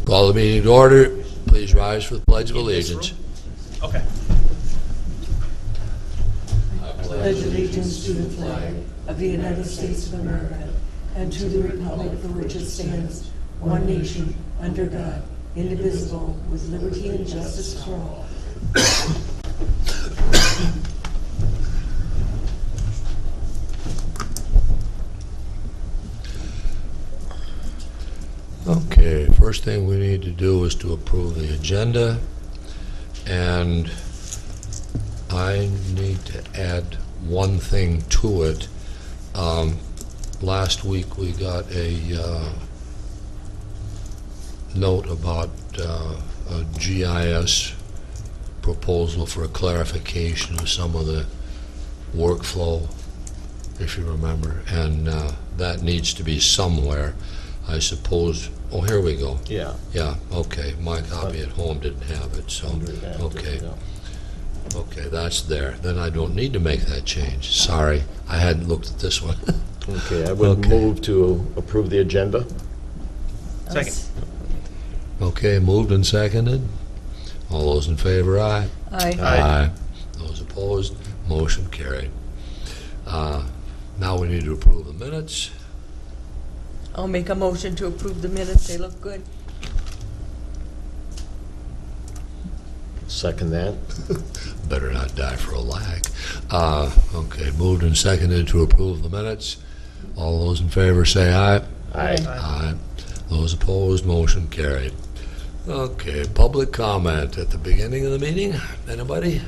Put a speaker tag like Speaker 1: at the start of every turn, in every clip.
Speaker 1: Call the meeting to order. Please rise for the Pledge of Allegiance.
Speaker 2: Okay.
Speaker 3: Pledge allegiance to the flag of the United States of America and to the republic for which it stands, one nation, under God, indivisible, with liberty and justice for all.
Speaker 1: Okay, first thing we need to do is to approve the agenda, and I need to add one thing to it. Last week we got a note about a GIS proposal for a clarification of some of the workflow, if you remember, and that needs to be somewhere, I suppose. Oh, here we go.
Speaker 4: Yeah.
Speaker 1: Yeah, okay. My copy at home didn't have it, so, okay. Okay, that's there. Then I don't need to make that change. Sorry, I hadn't looked at this one.
Speaker 4: Okay, I would
Speaker 1: Okay.
Speaker 4: move to approve the agenda.
Speaker 2: Second.
Speaker 1: Okay, moved and seconded. All those in favor, aye.
Speaker 3: Aye.
Speaker 4: Aye.
Speaker 1: Those opposed, motion carried. Now we need to approve the minutes.
Speaker 3: I'll make a motion to approve the minutes. They look good.
Speaker 4: Second that.
Speaker 1: Better not die for a lack. Okay, moved and seconded to approve the minutes. All those in favor say aye.
Speaker 4: Aye.
Speaker 1: Aye. Those opposed, motion carried. Okay, public comment at the beginning of the meeting. Anybody?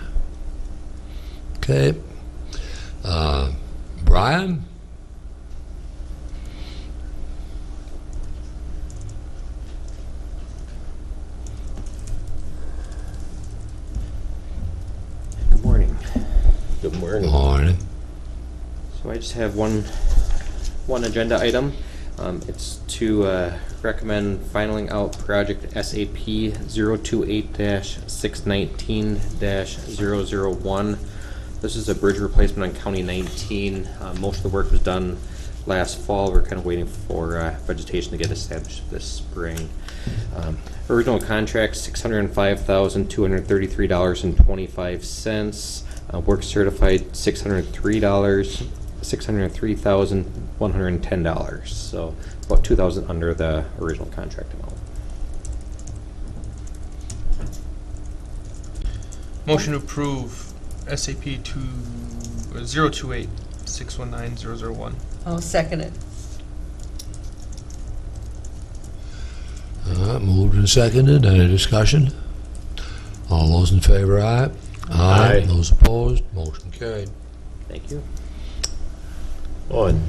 Speaker 1: Okay. Brian?
Speaker 5: Good morning.
Speaker 4: Good morning.
Speaker 1: Morning.
Speaker 5: So I just have one agenda item. It's to recommend filing out project SAP 028-619-001. This is a bridge replacement on County 19. Most of the work was done last fall. We're kind of waiting for vegetation to get established this spring. Original contract $605,233.25. Work certified $603,110. So about $2,000 under the original contract amount.
Speaker 2: Motion to approve SAP 028-619-001.
Speaker 3: I'll second it.
Speaker 1: Moved and seconded. Any discussion? All those in favor, aye.
Speaker 4: Aye.
Speaker 1: Those opposed, motion carried.
Speaker 5: Thank you.
Speaker 4: Oh, and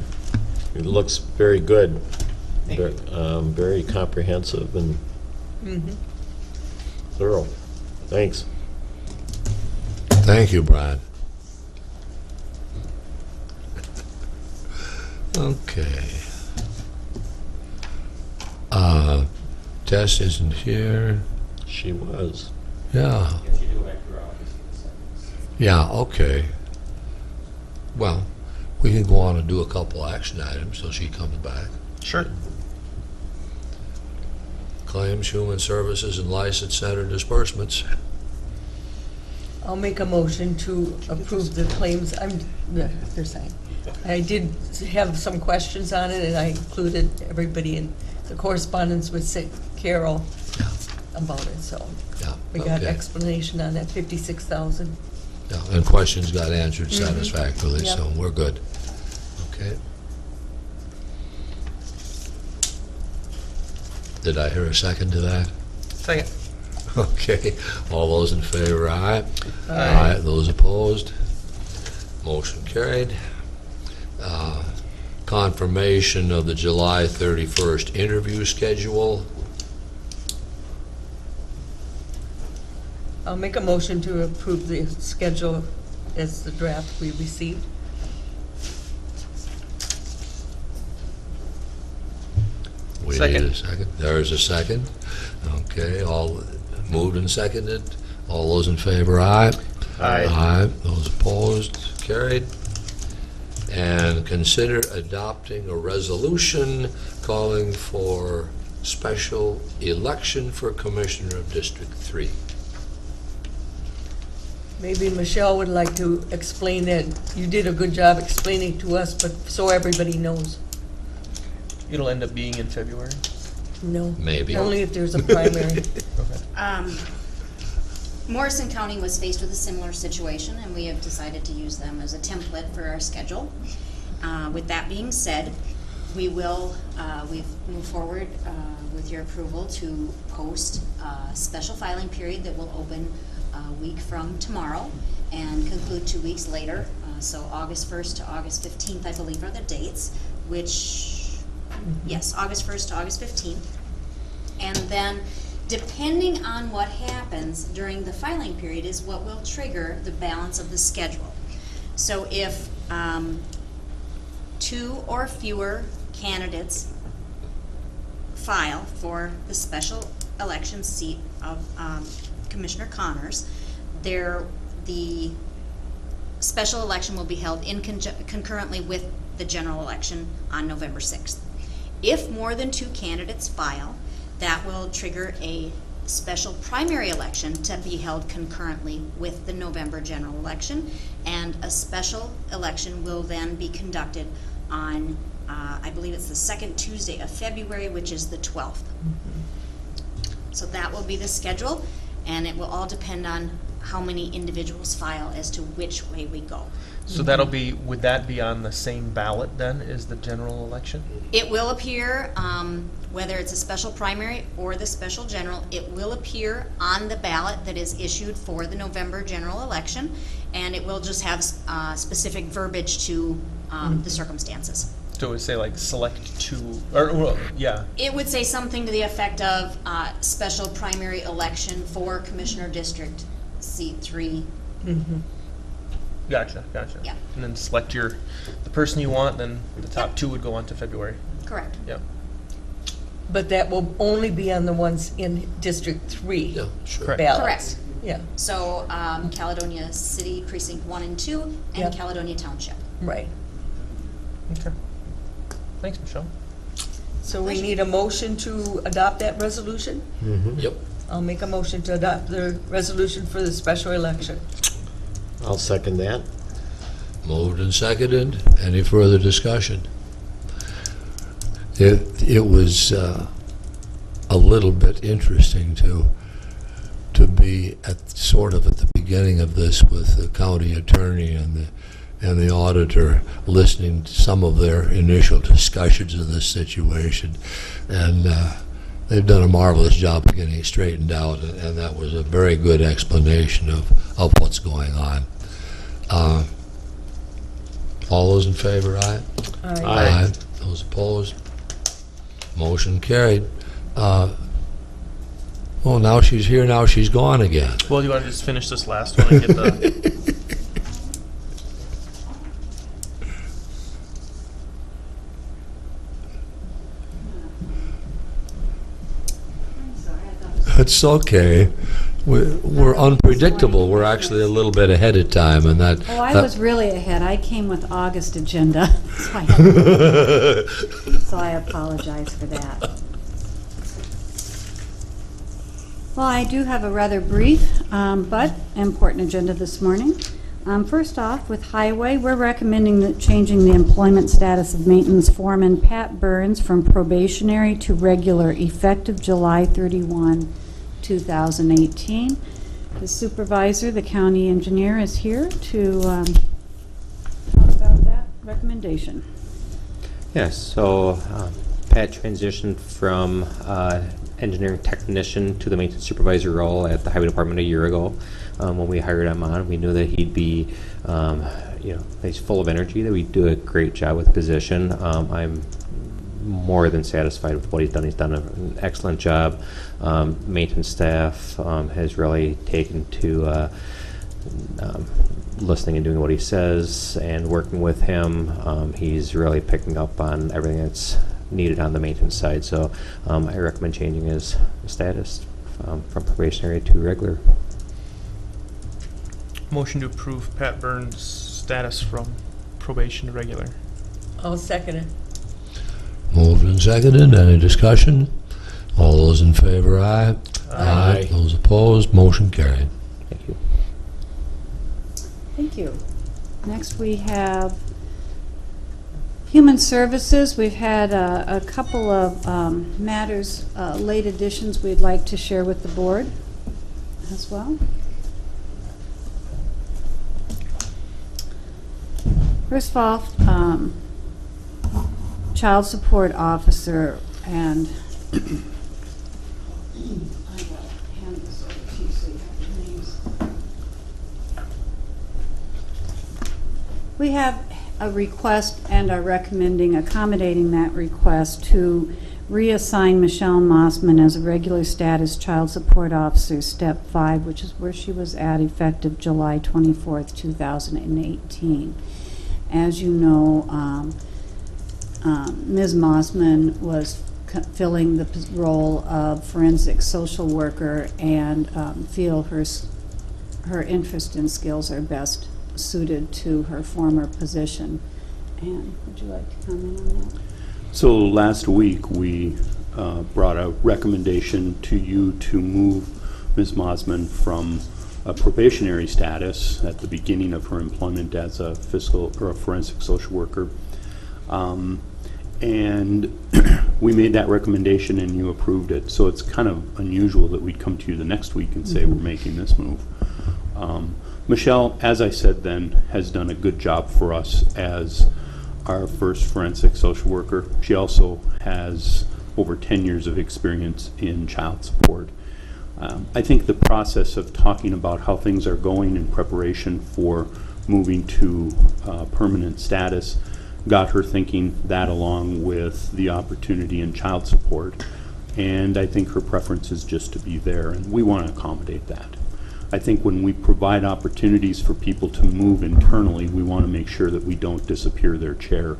Speaker 4: it looks very good.
Speaker 5: Thank you.
Speaker 4: Very comprehensive and
Speaker 3: Mm-hmm.
Speaker 4: thorough. Thanks.
Speaker 1: Thank you, Brian. Okay. Tess isn't here.
Speaker 4: She was.
Speaker 1: Yeah. Yeah, okay. Well, we can go on and do a couple action items till she comes back.
Speaker 2: Sure.
Speaker 1: Claims, human services, and license center disbursements.
Speaker 3: I'll make a motion to approve the claims. They're saying. I did have some questions on it, and I included everybody in the correspondence with Carol about it, so
Speaker 1: Yeah,
Speaker 3: we got
Speaker 1: okay.
Speaker 3: explanation on that 56,000.
Speaker 1: Yeah, and questions got answered satisfactorily,
Speaker 3: Yep.
Speaker 1: so we're good. Okay. Did I hear a second to that?
Speaker 2: Second.
Speaker 1: Okay, all those in favor, aye.
Speaker 3: Aye.
Speaker 1: Those opposed, motion carried. Confirmation of the July 31st interview schedule.
Speaker 3: I'll make a motion to approve the schedule as the draft we received.
Speaker 1: We
Speaker 2: Second.
Speaker 1: need a second. There's a second. Okay, all moved and seconded. All those in favor, aye.
Speaker 4: Aye.
Speaker 1: Aye. Those opposed, carried. And consider adopting a resolution calling for special election for Commissioner of District 3.
Speaker 3: Maybe Michelle would like to explain that. You did a good job explaining to us, but so everybody knows.
Speaker 2: It'll end up being in February.
Speaker 3: No.
Speaker 1: Maybe.
Speaker 3: Only if there's a primary.
Speaker 2: Okay.
Speaker 6: Morrison County was faced with a similar situation, and we have decided to use them as a template for our schedule. With that being said, we've moved forward with your approval to post a special filing period that will open a week from tomorrow and conclude 2 weeks later. So August 1st to August 15th, I believe, are the dates, which, yes, August 1st to August 15th. And then, depending on what happens during the filing period is what will trigger the balance of the schedule. So if 2 or fewer candidates file for the special election seat of Commissioner Connors, the special election will be held concurrently with the general election on November 6th. If more than 2 candidates file, that will trigger a special primary election to be held concurrently with the November general election, and a special election will then be conducted on, I believe it's the second Tuesday of February, which is the 12th. So that will be the schedule, and it will all depend on how many individuals file as to which way we go.
Speaker 2: So would that be on the same ballot then as the general election?
Speaker 6: It will appear, whether it's a special primary or the special general, it will appear on the ballot that is issued for the November general election, and it will just have specific verbiage to the circumstances.
Speaker 2: So it would say like select 2, or, well, yeah.
Speaker 6: It would say something to the effect of special primary election for Commissioner District Seat 3.
Speaker 2: Gotcha.
Speaker 6: Yeah.
Speaker 2: And then select the person you want, then the top 2 would go on to February.
Speaker 6: Correct.
Speaker 2: Yeah.
Speaker 3: But that will only be on the ones in District 3
Speaker 1: Yeah, sure.
Speaker 2: Correct.
Speaker 3: ballots.
Speaker 6: Correct.
Speaker 3: Yeah,
Speaker 6: So Caledonia City Precinct 1 and 2, and
Speaker 3: Yeah.
Speaker 6: Caledonia Township.
Speaker 3: right.
Speaker 2: Okay. Thanks, Michelle.
Speaker 3: So we need a motion to adopt that resolution?
Speaker 1: Yep.
Speaker 3: I'll make a motion to adopt the resolution for the special election.
Speaker 4: I'll second that.
Speaker 1: Moved and seconded. Any further discussion? It was a little bit interesting to be sort of at the beginning of this with the county attorney and the auditor, listening to some of their initial discussions of this situation, and they've done a marvelous job of getting it straightened out, and that was a very good explanation of what's going on. All those in favor, aye?
Speaker 4: Aye.
Speaker 1: Those opposed? Motion carried. Well, now she's here, now she's gone again.
Speaker 2: Well, do you want to just finish this last one and get the...
Speaker 1: It's okay. We're unpredictable. We're actually a little bit ahead of time, and that.
Speaker 7: Oh, I was really ahead. I came with August agenda, so I apologize for that. Well, I do have a rather brief but important agenda this morning. First off, with Highway, we're recommending changing the employment status of maintenance foreman Pat Burns from probationary to regular effective July 31, 2018. The supervisor, the county engineer, is here to talk about that recommendation.
Speaker 5: Yes, so Pat transitioned from engineering technician to the maintenance supervisor role at the highway department a year ago. When we hired him on, we knew that he'd be, he's full of energy, that we'd do a great job with the position. I'm more than satisfied with what he's done. He's done an excellent job. Maintenance staff has really taken to listening and doing what he says and working with him. He's really picking up on everything that's needed on the maintenance side. So I recommend changing his status from probationary to regular.
Speaker 2: Motion to approve Pat Burns' status from probation to regular.
Speaker 3: I'll second it.
Speaker 1: Moved and seconded. Any discussion? All those in favor, aye.
Speaker 4: Aye.
Speaker 1: Those opposed, motion carried.
Speaker 5: Thank you.
Speaker 7: Thank you. Next, we have Human Services. We've had a couple of matters, late additions we'd like to share with the board as well. First of all, Child Support Officer, and I will hand this over to you so you have the names. We have a request and are recommending accommodating that request to reassign Michelle Mossman as a regular status Child Support Officer, Step 5, which is where she was at effective July 24th, 2018. As you know, Ms. Mossman was filling the role of forensic social worker and feel her interest and skills are best suited to her former position. Ann, would you like to comment on that?
Speaker 8: So last week, we brought a recommendation to you to move Ms. Mossman from a probationary status at the beginning of her employment as a fiscal or a forensic social worker. And we made that recommendation and you approved it. So it's kind of unusual that we'd come to you the next week and say we're making this move. Michelle, as I said then, has done a good job for us as our first forensic social worker. She also has over 10 years of experience in child support. I think the process of talking about how things are going in preparation for moving to permanent status got her thinking that along with the opportunity in child support. And I think her preference is just to be there, and we want to accommodate that. I think when we provide opportunities for people to move internally, we want to make sure that we don't disappear their chair.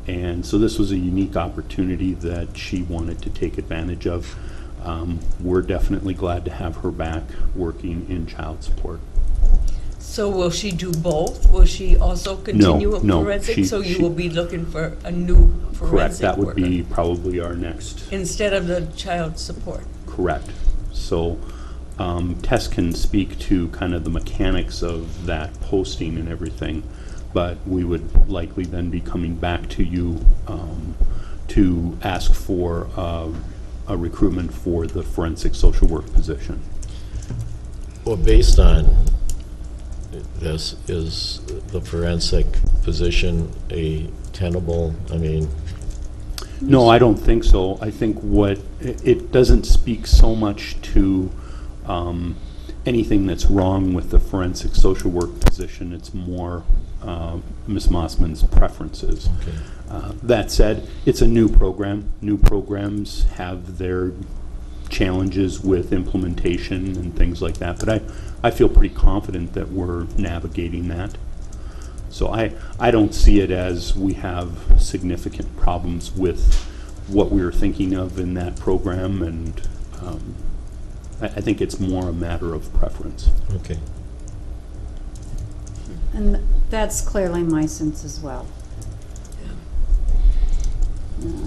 Speaker 8: And so this was a unique opportunity that she wanted to take advantage of. We're definitely glad to have her back working in child support.
Speaker 3: So will she do both? Will she also continue in
Speaker 8: no,
Speaker 3: forensic? So you
Speaker 8: she-
Speaker 3: will be looking for a new forensic worker?
Speaker 8: Correct, that would be probably our next.
Speaker 3: Instead of the child support?
Speaker 8: Correct. So Tess can speak to kind of the mechanics of that posting and everything, but we would likely then be coming back to you to ask for a recruitment for the forensic social work position.
Speaker 4: Well, based on this, is the forensic position a tenable, I mean,
Speaker 8: No, I don't think so. I think it doesn't speak so much to anything that's wrong with the forensic social work position. It's more Ms. Mossman's preferences.
Speaker 4: okay.
Speaker 8: That said, it's a new program. New programs have their challenges with implementation and things like that, but I feel pretty confident that we're navigating that. So I don't see it as we have significant problems with what we were thinking of in that program, and I think it's more a matter of preference.
Speaker 4: Okay.
Speaker 7: And that's clearly my sense as well.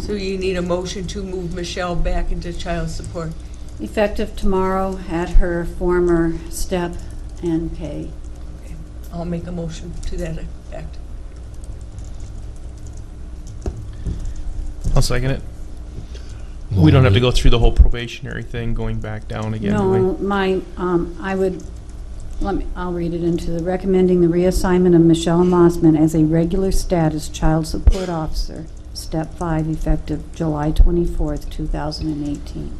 Speaker 3: So you need a motion to move Michelle back into child support?
Speaker 7: Effective tomorrow at her former step and pay.
Speaker 3: Okay. I'll make a motion to that effect.
Speaker 2: I'll second it. We don't have to go through the whole probationary thing, going back down again, do we?
Speaker 7: No, I'll read it into the recommending the reassignment of Michelle Mossman as a regular status child support officer, step 5, effective July 24th, 2018.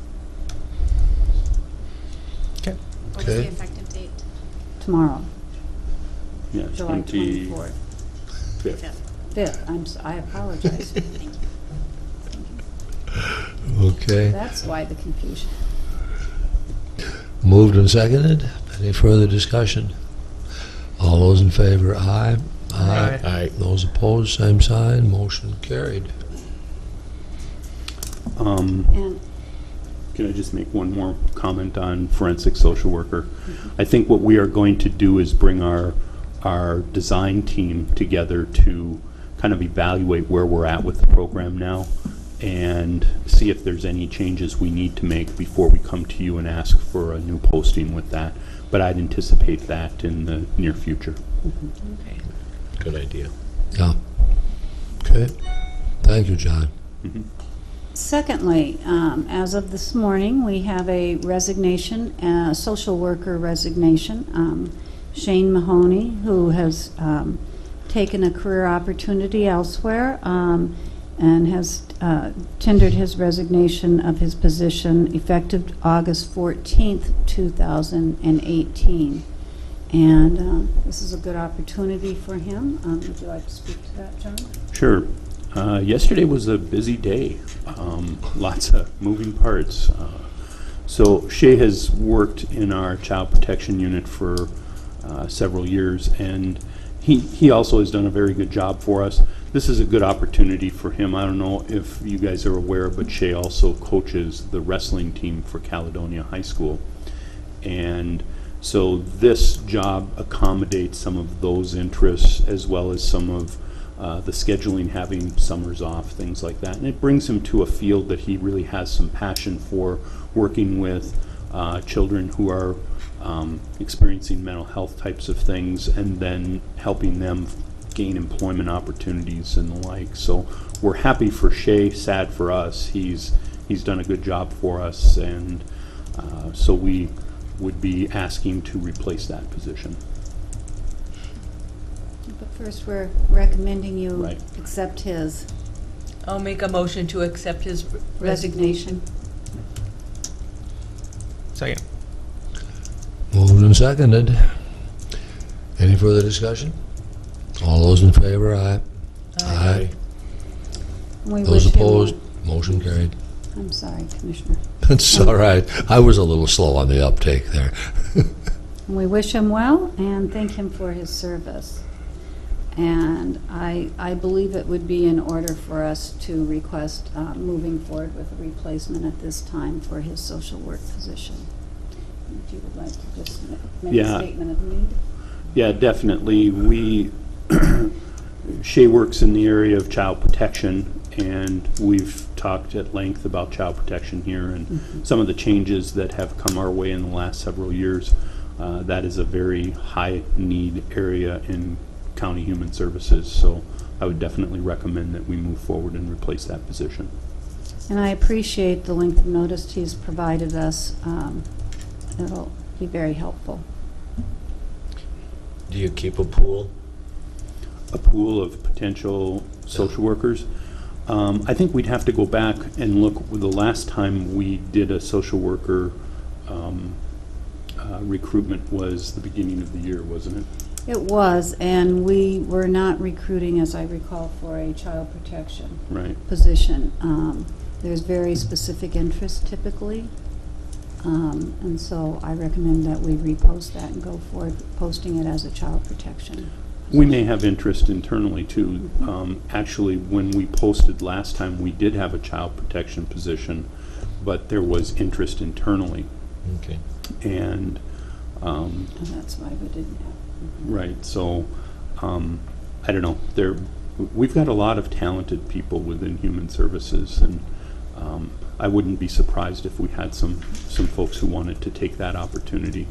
Speaker 2: Okay.
Speaker 6: What was
Speaker 1: Okay.
Speaker 6: the effective date?
Speaker 7: Tomorrow,
Speaker 8: Yeah, it's
Speaker 7: July
Speaker 8: 25th.
Speaker 7: 24th.
Speaker 6: Fifth.
Speaker 7: 5th, I apologize.
Speaker 6: Thank you.
Speaker 1: Okay.
Speaker 7: That's why the confusion.
Speaker 1: Moved and seconded. Any further discussion? All those in favor, aye.
Speaker 2: Aye.
Speaker 4: Aye.
Speaker 1: Those opposed, same sign. Motion carried.
Speaker 7: And
Speaker 8: Can I just make one more comment on forensic social worker? I think what we are going to do is bring our design team together to kind of evaluate where we're at with the program now and see if there's any changes we need to make before we come to you and ask for a new posting with that. But I'd anticipate that in the near future.
Speaker 3: Okay.
Speaker 4: Good idea.
Speaker 1: Yeah. Okay. Thank you, John.
Speaker 7: Secondly, as of this morning, we have a resignation, a social worker resignation. Shane Mahoney, who has taken a career opportunity elsewhere and has tendered his resignation of his position effective August 14th, 2018. And this is a good opportunity for him. Would you like to speak to that, John?
Speaker 8: Sure. Yesterday was a busy day. Lots of moving parts. So Shay has worked in our child protection unit for several years, and he also has done a very good job for us. This is a good opportunity for him. I don't know if you guys are aware, but Shay also coaches the wrestling team for Caledonia High School. And so this job accommodates some of those interests, as well as some of the scheduling, having summers off, things like that. And it brings him to a field that he really has some passion for, working with children who are experiencing mental health types of things, and then helping them gain employment opportunities and the like. So we're happy for Shay, sad for us. He's done a good job for us, and so we would be asking to replace that position.
Speaker 7: But first, we're recommending you
Speaker 8: Right.
Speaker 7: accept his
Speaker 3: I'll make a motion to accept his
Speaker 7: resignation.
Speaker 2: Second.
Speaker 1: Moved and seconded. Any further discussion? All those in favor, aye. Aye.
Speaker 7: We
Speaker 1: Those
Speaker 7: wish him well.
Speaker 1: opposed, motion carried.
Speaker 7: I'm sorry, Commissioner.
Speaker 1: It's all right. I was a little slow on the uptake there.
Speaker 7: We wish him well and thank him for his service. And I believe it would be in order for us to request moving forward with a replacement at this time for his social work position. If you would like to just make a
Speaker 8: Yeah.
Speaker 7: statement of need.
Speaker 8: Yeah, definitely. Shay works in the area of child protection, and we've talked at length about child protection here and some of the changes that have come our way in the last several years. That is a very high need area in County Human Services, so I would definitely recommend that we move forward and replace that position.
Speaker 7: And I appreciate the length of notice he's provided us. It'll be very helpful.
Speaker 4: Do you keep a pool?
Speaker 8: A pool of potential social workers. I think we'd have to go back and look. The last time we did a social worker recruitment was the beginning of the year, wasn't it?
Speaker 7: It was, and we were not recruiting, as I recall, for a child protection
Speaker 8: Right.
Speaker 7: position. There's very specific interest typically, and so I recommend that we repost that and go forward posting it as a child protection.
Speaker 8: We may have interest internally too. Actually, when we posted last time, we did have a child protection position, but there was interest internally.
Speaker 4: Okay.
Speaker 8: And
Speaker 7: And that's why we didn't have.
Speaker 8: right, so I don't know. We've got a lot of talented people within Human Services, and I wouldn't be surprised if we had some folks who wanted to take that opportunity.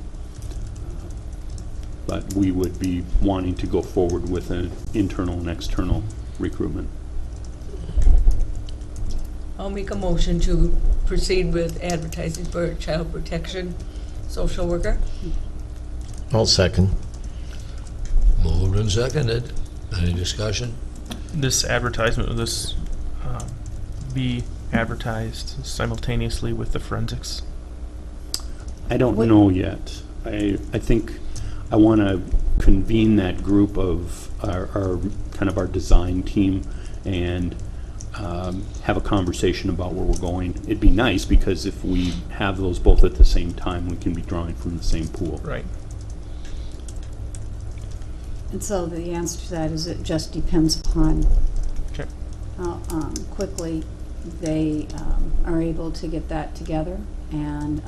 Speaker 8: But we would be wanting to go forward with an internal and external recruitment.
Speaker 3: I'll make a motion to proceed with advertising for a child protection social worker.
Speaker 4: I'll second.
Speaker 1: Moved and seconded. Any discussion?
Speaker 2: This advertisement, will this be advertised simultaneously with the forensics?
Speaker 8: I don't
Speaker 7: What-
Speaker 8: know yet. I think I want to convene that group of our kind of our design team and have a conversation about where we're going. It'd be nice because if we have those both at the same time, we can be drawing from the same pool.
Speaker 2: Right.
Speaker 7: And so the answer to that is it just depends upon
Speaker 2: Okay.
Speaker 7: how quickly they are able to get that together. And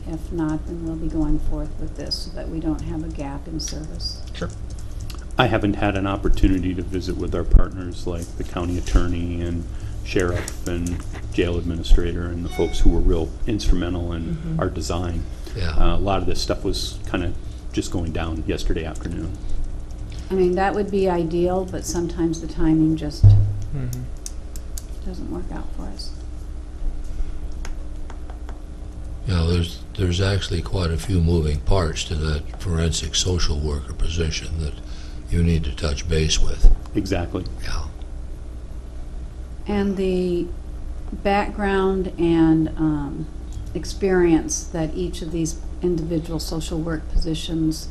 Speaker 7: if not, then we'll be going forth with this so that we don't have a gap in service.
Speaker 2: Sure.
Speaker 8: I haven't had an opportunity to visit with our partners like the county attorney and sheriff and jail administrator and the folks who were real instrumental in our design.
Speaker 1: Yeah.
Speaker 8: A lot of this stuff was kind of just going down yesterday afternoon.
Speaker 7: I mean, that would be ideal, but sometimes the timing just
Speaker 2: Mhm.
Speaker 7: doesn't work out for us.
Speaker 1: You know, there's actually quite a few moving parts to that forensic social worker position that you need to touch base with.
Speaker 8: Exactly.
Speaker 1: Yeah.
Speaker 7: And the background and experience that each of these individual social work positions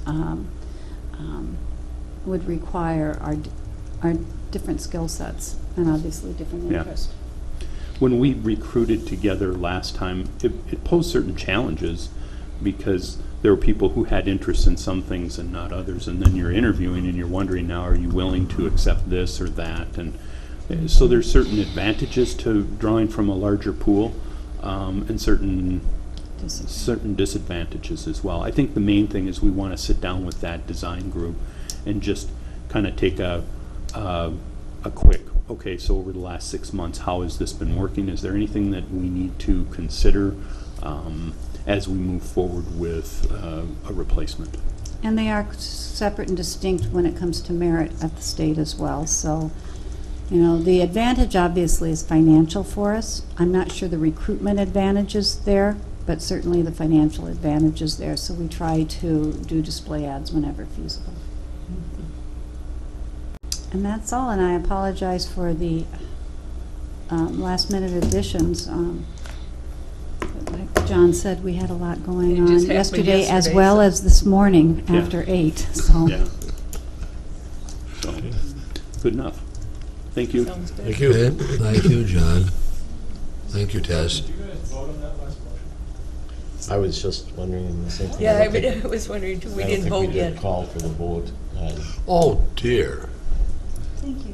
Speaker 7: would require are different skill sets and obviously different
Speaker 8: Yeah.
Speaker 7: interests.
Speaker 8: When we recruited together last time, it posed certain challenges because there were people who had interest in some things and not others, and then you're interviewing and you're wondering now, are you willing to accept this or that? And so there's certain advantages to drawing from a larger pool, and certain disadvantages as well. I think the main thing is we want to sit down with that design group and just kind of take a quick, okay, so over the last 6 months, how has this been working? Is there anything that we need to consider as we move forward with a replacement?
Speaker 7: And they are separate and distinct when it comes to merit at the state as well. So, you know, the advantage obviously is financial for us. I'm not sure the recruitment advantage is there, but certainly the financial advantage is there. So we try to do display ads whenever feasible. And that's all, and I apologize for the last-minute additions. Like John said, we had a lot going
Speaker 3: It
Speaker 7: on
Speaker 3: just happened
Speaker 7: yesterday as
Speaker 3: yesterday,
Speaker 7: well
Speaker 3: so-
Speaker 7: as this morning
Speaker 8: Yeah.
Speaker 7: after 8, so.
Speaker 8: Yeah. So, good enough. Thank you.
Speaker 3: Sounds good.
Speaker 4: Thank you.
Speaker 1: Okay, thank you, John. Thank you, Tess.
Speaker 4: I was just wondering the same thing.
Speaker 3: Yeah,
Speaker 4: don't think-
Speaker 3: I was wondering too, we
Speaker 4: I don't
Speaker 3: didn't
Speaker 4: think
Speaker 3: vote
Speaker 4: we did
Speaker 3: yet.
Speaker 4: call for the vote.
Speaker 1: Oh, dear.
Speaker 7: Thank you.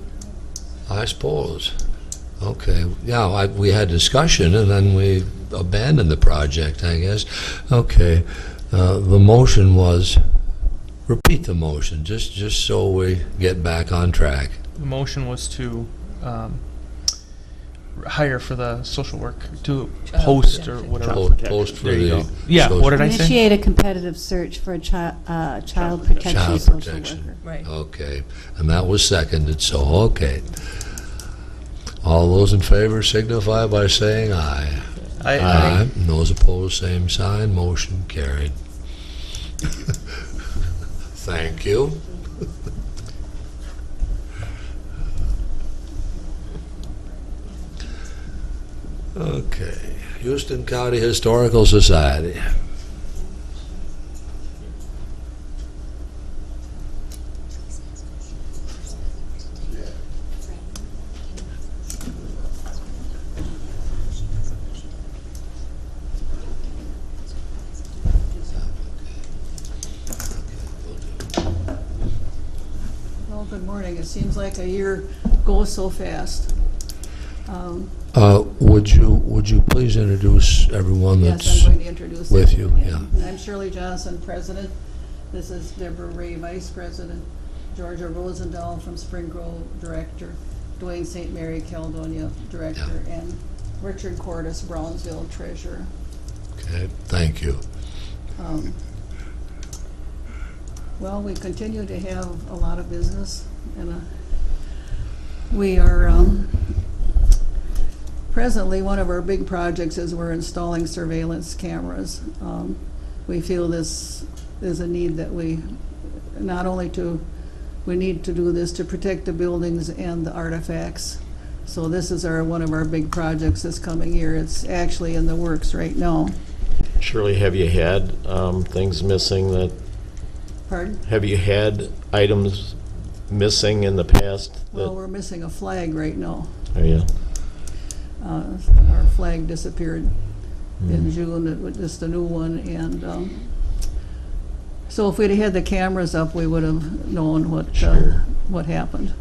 Speaker 1: I suppose. Okay, yeah, we had discussion and then we abandoned the project, I guess. Okay, the motion was, repeat the motion, just so we get back on track.
Speaker 2: The motion was to hire for the social work, to
Speaker 3: Child
Speaker 2: post or
Speaker 3: protection.
Speaker 2: whatever.
Speaker 8: Child protection.
Speaker 1: Post for
Speaker 8: There you
Speaker 1: the.
Speaker 8: go.
Speaker 2: Yeah,
Speaker 1: social-
Speaker 2: what did I say?
Speaker 7: Initiate a competitive search for a child protection
Speaker 1: Child
Speaker 7: social
Speaker 1: protection.
Speaker 7: worker.
Speaker 3: Right.
Speaker 1: Okay, and that was seconded, so, okay. All those in favor signify by saying aye.
Speaker 2: I
Speaker 1: And those opposed, same sign, motion carried. Thank you. Okay, Houston County Historical Society.
Speaker 9: Well, good morning. It seems like a year goes so fast.
Speaker 1: Would you please introduce everyone
Speaker 9: Yes,
Speaker 1: that's
Speaker 9: I'm going to introduce
Speaker 1: with
Speaker 9: them.
Speaker 1: you? Yeah.
Speaker 9: I'm Shirley Johnson, President. This is Deborah Ray, Vice President. Georgia Rosendahl from Spring Grove, Director. Dwayne St. Mary, Caledonia, Director. And Richard Cordes, Brownsville, Treasurer.
Speaker 1: Okay, thank you.
Speaker 9: Well, we continue to have a lot of business, and we are presently, one of our big projects is we're installing surveillance cameras. We feel this is a need that we need to do this to protect the buildings and the artifacts. So this is one of our big projects this coming year. It's actually in the works right now.
Speaker 4: Shirley, have you had things missing that,
Speaker 9: Pardon?
Speaker 4: have you had items missing in the past?
Speaker 9: Well, we're missing a flag right now.
Speaker 4: Are you?
Speaker 9: Our flag disappeared in June. It was just a new one, and so if we'd had the cameras up, we would have known what happened.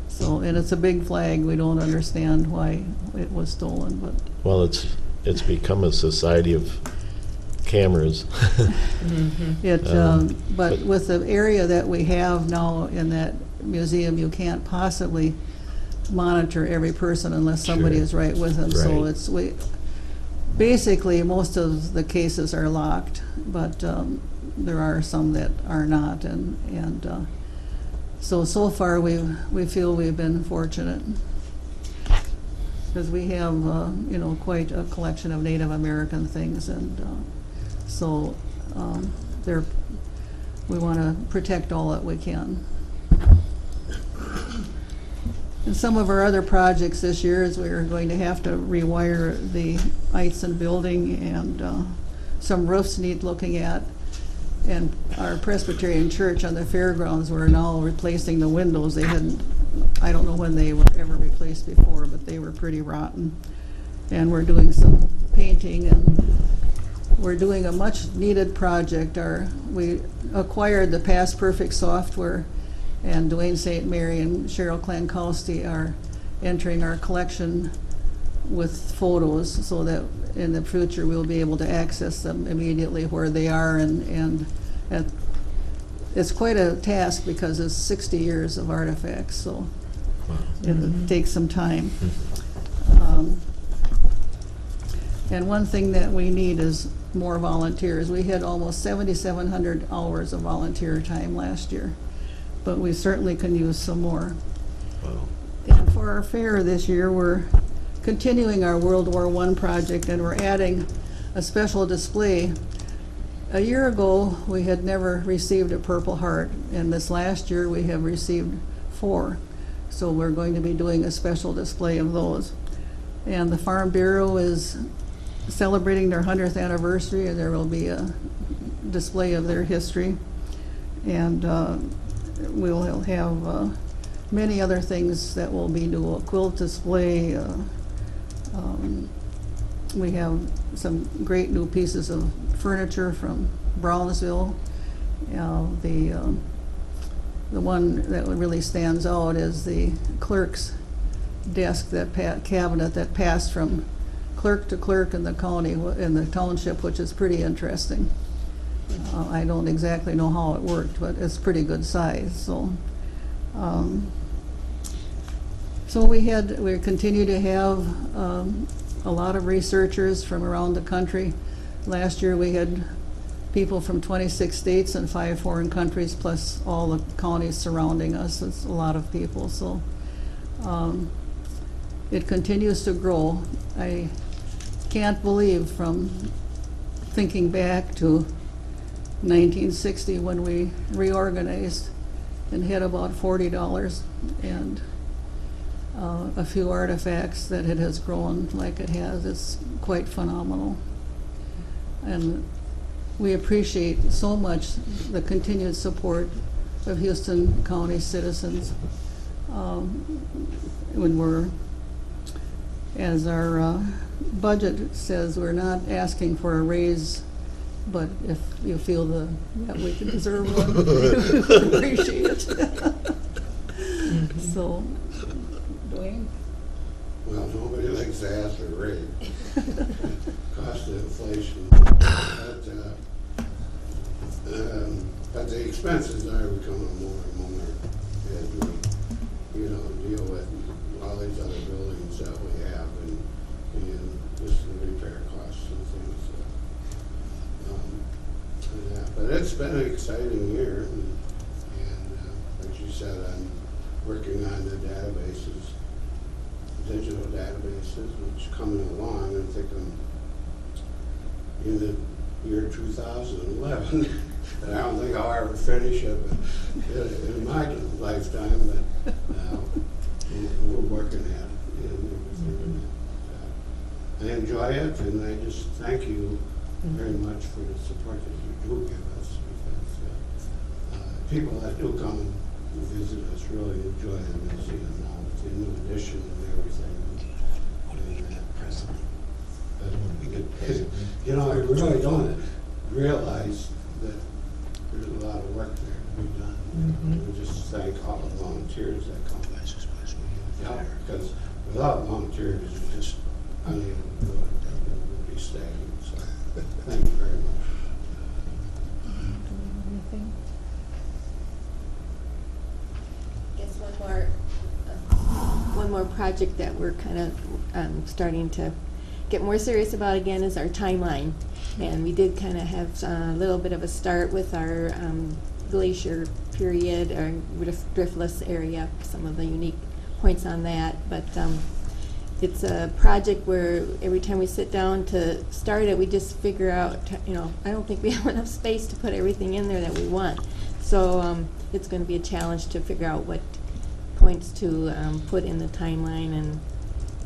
Speaker 9: So, and it's a big flag. We don't understand why it was stolen, but
Speaker 4: Well, it's become a society of cameras.
Speaker 9: but with the area that we have now in that museum, you can't possibly monitor every person unless somebody
Speaker 1: Sure.
Speaker 9: is right with them. So
Speaker 1: Right.
Speaker 9: basically, most of the cases are locked, but there are some that are not, and so far we feel we've been fortunate because we have quite a collection of Native American things, and so we want to protect all that we can. And some of our other projects this year is we're going to have to rewire the Eitzen building, and some roofs need looking at. And our Presbyterian church on the fairgrounds, we're now replacing the windows. They hadn't, I don't know when they were ever replaced before, but they were pretty rotten. And we're doing some painting, and we're doing a much needed project. We acquired the Past Perfect software, and Dwayne St. Mary and Cheryl Klankowski are entering our collection with photos so that in the future we'll be able to access them immediately where they are, and it's quite a task because it's 60 years of artifacts, so it takes some time. And one thing that we need is more volunteers. We had almost 7,700 hours of volunteer time last year, but we certainly can use some more.
Speaker 4: Wow.
Speaker 9: And for our fair this year, we're continuing our World War I project, and we're adding a special display. A year ago, we had never received a Purple Heart, and this last year we have received 4. So we're going to be doing a special display of those. And the Farm Bureau is celebrating their 100th anniversary, and there will be a display of their history. And we'll have many other things that will be new, a quilt display. We have some great new pieces of furniture from Brownsville. The one that really stands out is the clerk's desk, cabinet that passed from clerk to clerk in the county, in the township, which is pretty interesting. I don't exactly know how it worked, but it's pretty good size. So we continue to have a lot of researchers from around the country. Last year we had people from 26 states and 5 foreign countries, plus all the counties surrounding us. It's a lot of people. So it continues to grow. I can't believe, from thinking back to 1960 when we reorganized and had about $40 and a few artifacts, that it has grown like it has. It's quite phenomenal. And we appreciate so much the continued support of Houston County citizens. When we're, as our budget says, we're not asking for a raise, but if you feel that we could deserve one, we would appreciate it. So, Dwayne?
Speaker 10: Well, nobody likes to ask for a raise. Cost of inflation. But the expenses are becoming more and more as we, deal with all these other buildings that we have, and just the repair costs and things. But it's been an exciting year, and like you said, I'm working on the databases, digital databases, which are coming along. I think I'm in the year 2011. And I don't think I'll ever finish it, but in my lifetime. But we're working at it and everything. I enjoy it, and I just thank you very much for the support that you do give us. Because people that do come and visit us really enjoy them and see them now with the new addition and everything. I really don't realize that there's a lot of work there to be done. We just thank all the volunteers that come. Because without volunteers, you're just unable to do it. It would be stagnant. So thank you very much.
Speaker 11: Guess one one more project that we're kind of starting to get more serious about again is our timeline. And we did kind of have a little bit of a start with our glacier period, or driftless area, some of the unique points on that. But it's a project where every time we sit down to start it, we just figure out, I don't think we have enough space to put everything in there that we want. So it's going to be a challenge to figure out what points to put in the timeline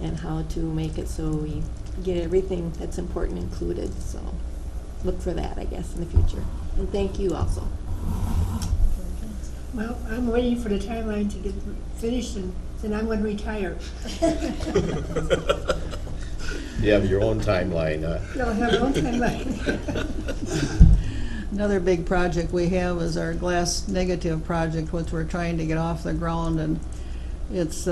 Speaker 11: and how to make it so we get everything that's important included. So look for that, I guess, in the future. And thank you also.
Speaker 12: Well, I'm waiting for the timeline to get finished, and then I'm going to retire.
Speaker 4: You have your own timeline,
Speaker 12: You'll have your own timeline.
Speaker 9: Another big project we have is our glass negative project, which we're trying to get off the ground, and it's,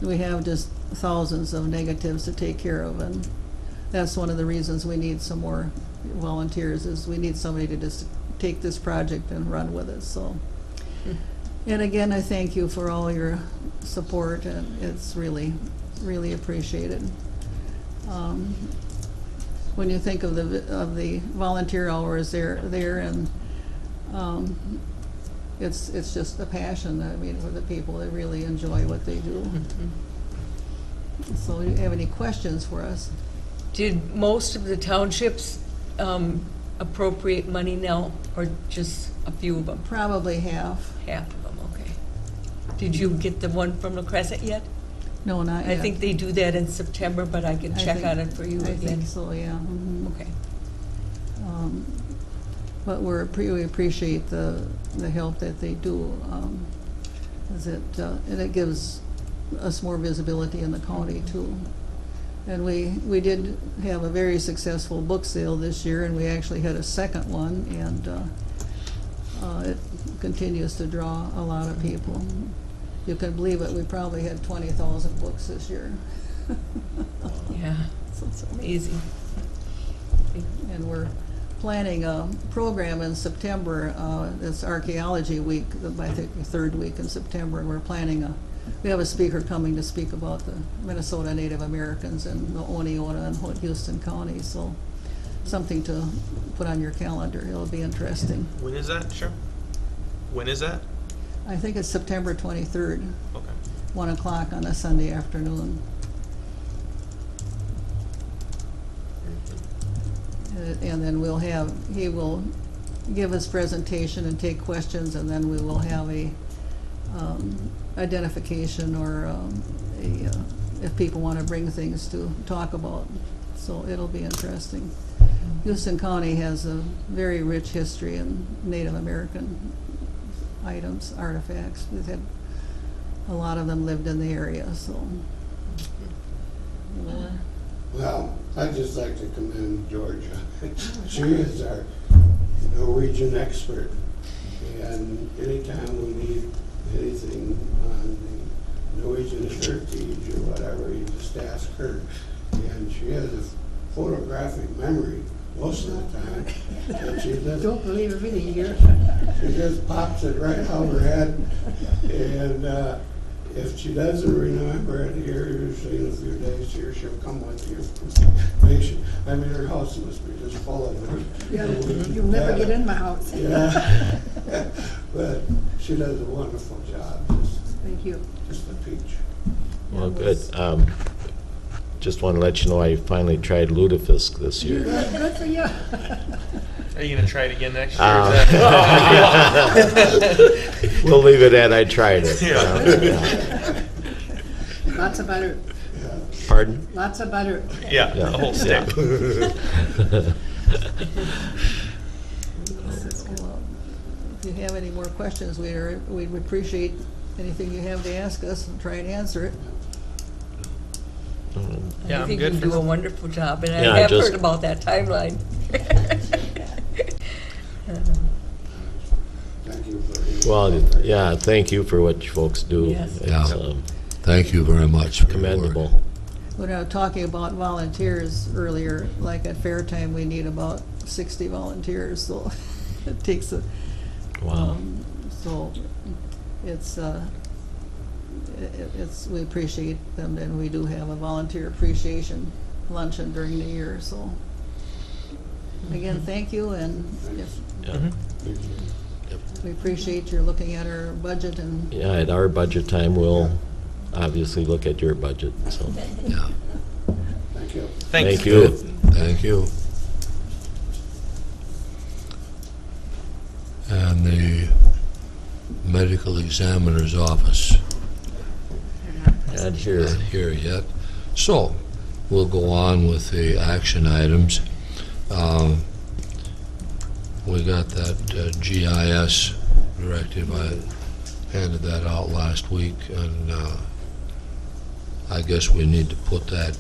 Speaker 9: we have just thousands of negatives to take care of, and that's one of the reasons we need some more volunteers, is we need somebody to just take this project and run with it, so. And again, I thank you for all your support, and it's really, really appreciated. When you think of the volunteer hours there, and it's just a passion. I mean, for the people, they really enjoy what they do. So, do you have any questions for us?
Speaker 3: Did most of the townships appropriate money now, or just a few of them?
Speaker 9: Probably half.
Speaker 3: Half of them, okay. Did you get the one from La Crescent yet?
Speaker 9: No, not
Speaker 3: I
Speaker 9: yet.
Speaker 3: think they do that in September, but I can check on it for you
Speaker 9: I
Speaker 3: again.
Speaker 9: think so, yeah. Mhm.
Speaker 3: Okay.
Speaker 9: But we appreciate the help that they do. And it gives us more visibility in the county too. And we did have a very successful book sale this year, and we actually had a second one, and it continues to draw a lot of people. You can believe it, we probably had 20,000 books this year.
Speaker 3: Yeah,
Speaker 9: So it's
Speaker 3: amazing.
Speaker 9: And we're planning a program in September. It's Archaeology Week, I think the third week in September, and we're planning we have a speaker coming to speak about the Minnesota Native Americans in the Oneota and Houston County, so something to put on your calendar. It'll be interesting.
Speaker 2: When is that, Cheryl? When is that?
Speaker 9: I think it's September 23rd,
Speaker 2: Okay.
Speaker 9: 1 o'clock on a Sunday afternoon. And then he will give his presentation and take questions, and then we will have a identification or if people want to bring things to talk about. So it'll be interesting. Houston County has a very rich history in Native American items, artifacts. We've had a lot of them lived in the area, so.
Speaker 10: Well, I'd just like to commend Georgia. She is our Norwegian expert, and anytime we need anything on the Norwegian heritage or whatever, you just ask her. And she has a photographic memory most of the time. And she just,
Speaker 12: Don't believe everything here.
Speaker 10: she just pops it right out of her head. And if she doesn't remember it here, usually in a few days here, she'll come with you. I mean, her house must be just full of them.
Speaker 12: Yeah, you'll never get in my house.
Speaker 10: Yeah. But she does a wonderful job.
Speaker 12: Thank you.
Speaker 10: Just a peach.
Speaker 4: Well, good. Just want to let you know I finally tried lutefisk this year.
Speaker 12: Good for you.
Speaker 2: Are you going to try it again next year?
Speaker 4: We'll leave it at I tried it.
Speaker 2: Yeah.
Speaker 12: Lots of butter.
Speaker 4: Pardon?
Speaker 12: Lots of butter.
Speaker 2: Yeah,
Speaker 4: Yeah.
Speaker 2: the whole stick.
Speaker 9: If you have any more questions, we'd appreciate anything you have to ask us and try and answer it.
Speaker 2: Yeah,
Speaker 3: I
Speaker 2: I'm
Speaker 3: think
Speaker 2: good
Speaker 3: you
Speaker 2: for
Speaker 3: do a
Speaker 2: now.
Speaker 3: wonderful job, and
Speaker 4: Yeah,
Speaker 3: I have
Speaker 4: just-
Speaker 3: heard about that timeline.
Speaker 10: Thank you for
Speaker 4: Well, yeah, thank you for what you folks do.
Speaker 3: Yes.
Speaker 4: It's,
Speaker 1: Yeah. Thank you very much. for your work.
Speaker 4: commendable.
Speaker 9: When I was talking about volunteers earlier, like at Fair Time, we need about 60 volunteers, so it takes a,
Speaker 4: Wow.
Speaker 9: so it's, we appreciate them, and we do have a volunteer appreciation luncheon during the year, so. Again, thank you, and
Speaker 4: Yeah.
Speaker 9: we appreciate your looking at our budget, and
Speaker 4: Yeah, at our budget time, we'll obviously look at your budget, so.
Speaker 1: Yeah.
Speaker 10: Thank you.
Speaker 4: Thank you.
Speaker 1: Thank you. And the medical examiner's office,
Speaker 4: Not here.
Speaker 1: not here yet. So, we'll go on with the action items. We got that GIS directive. I handed that out last week, and I guess we need to put that,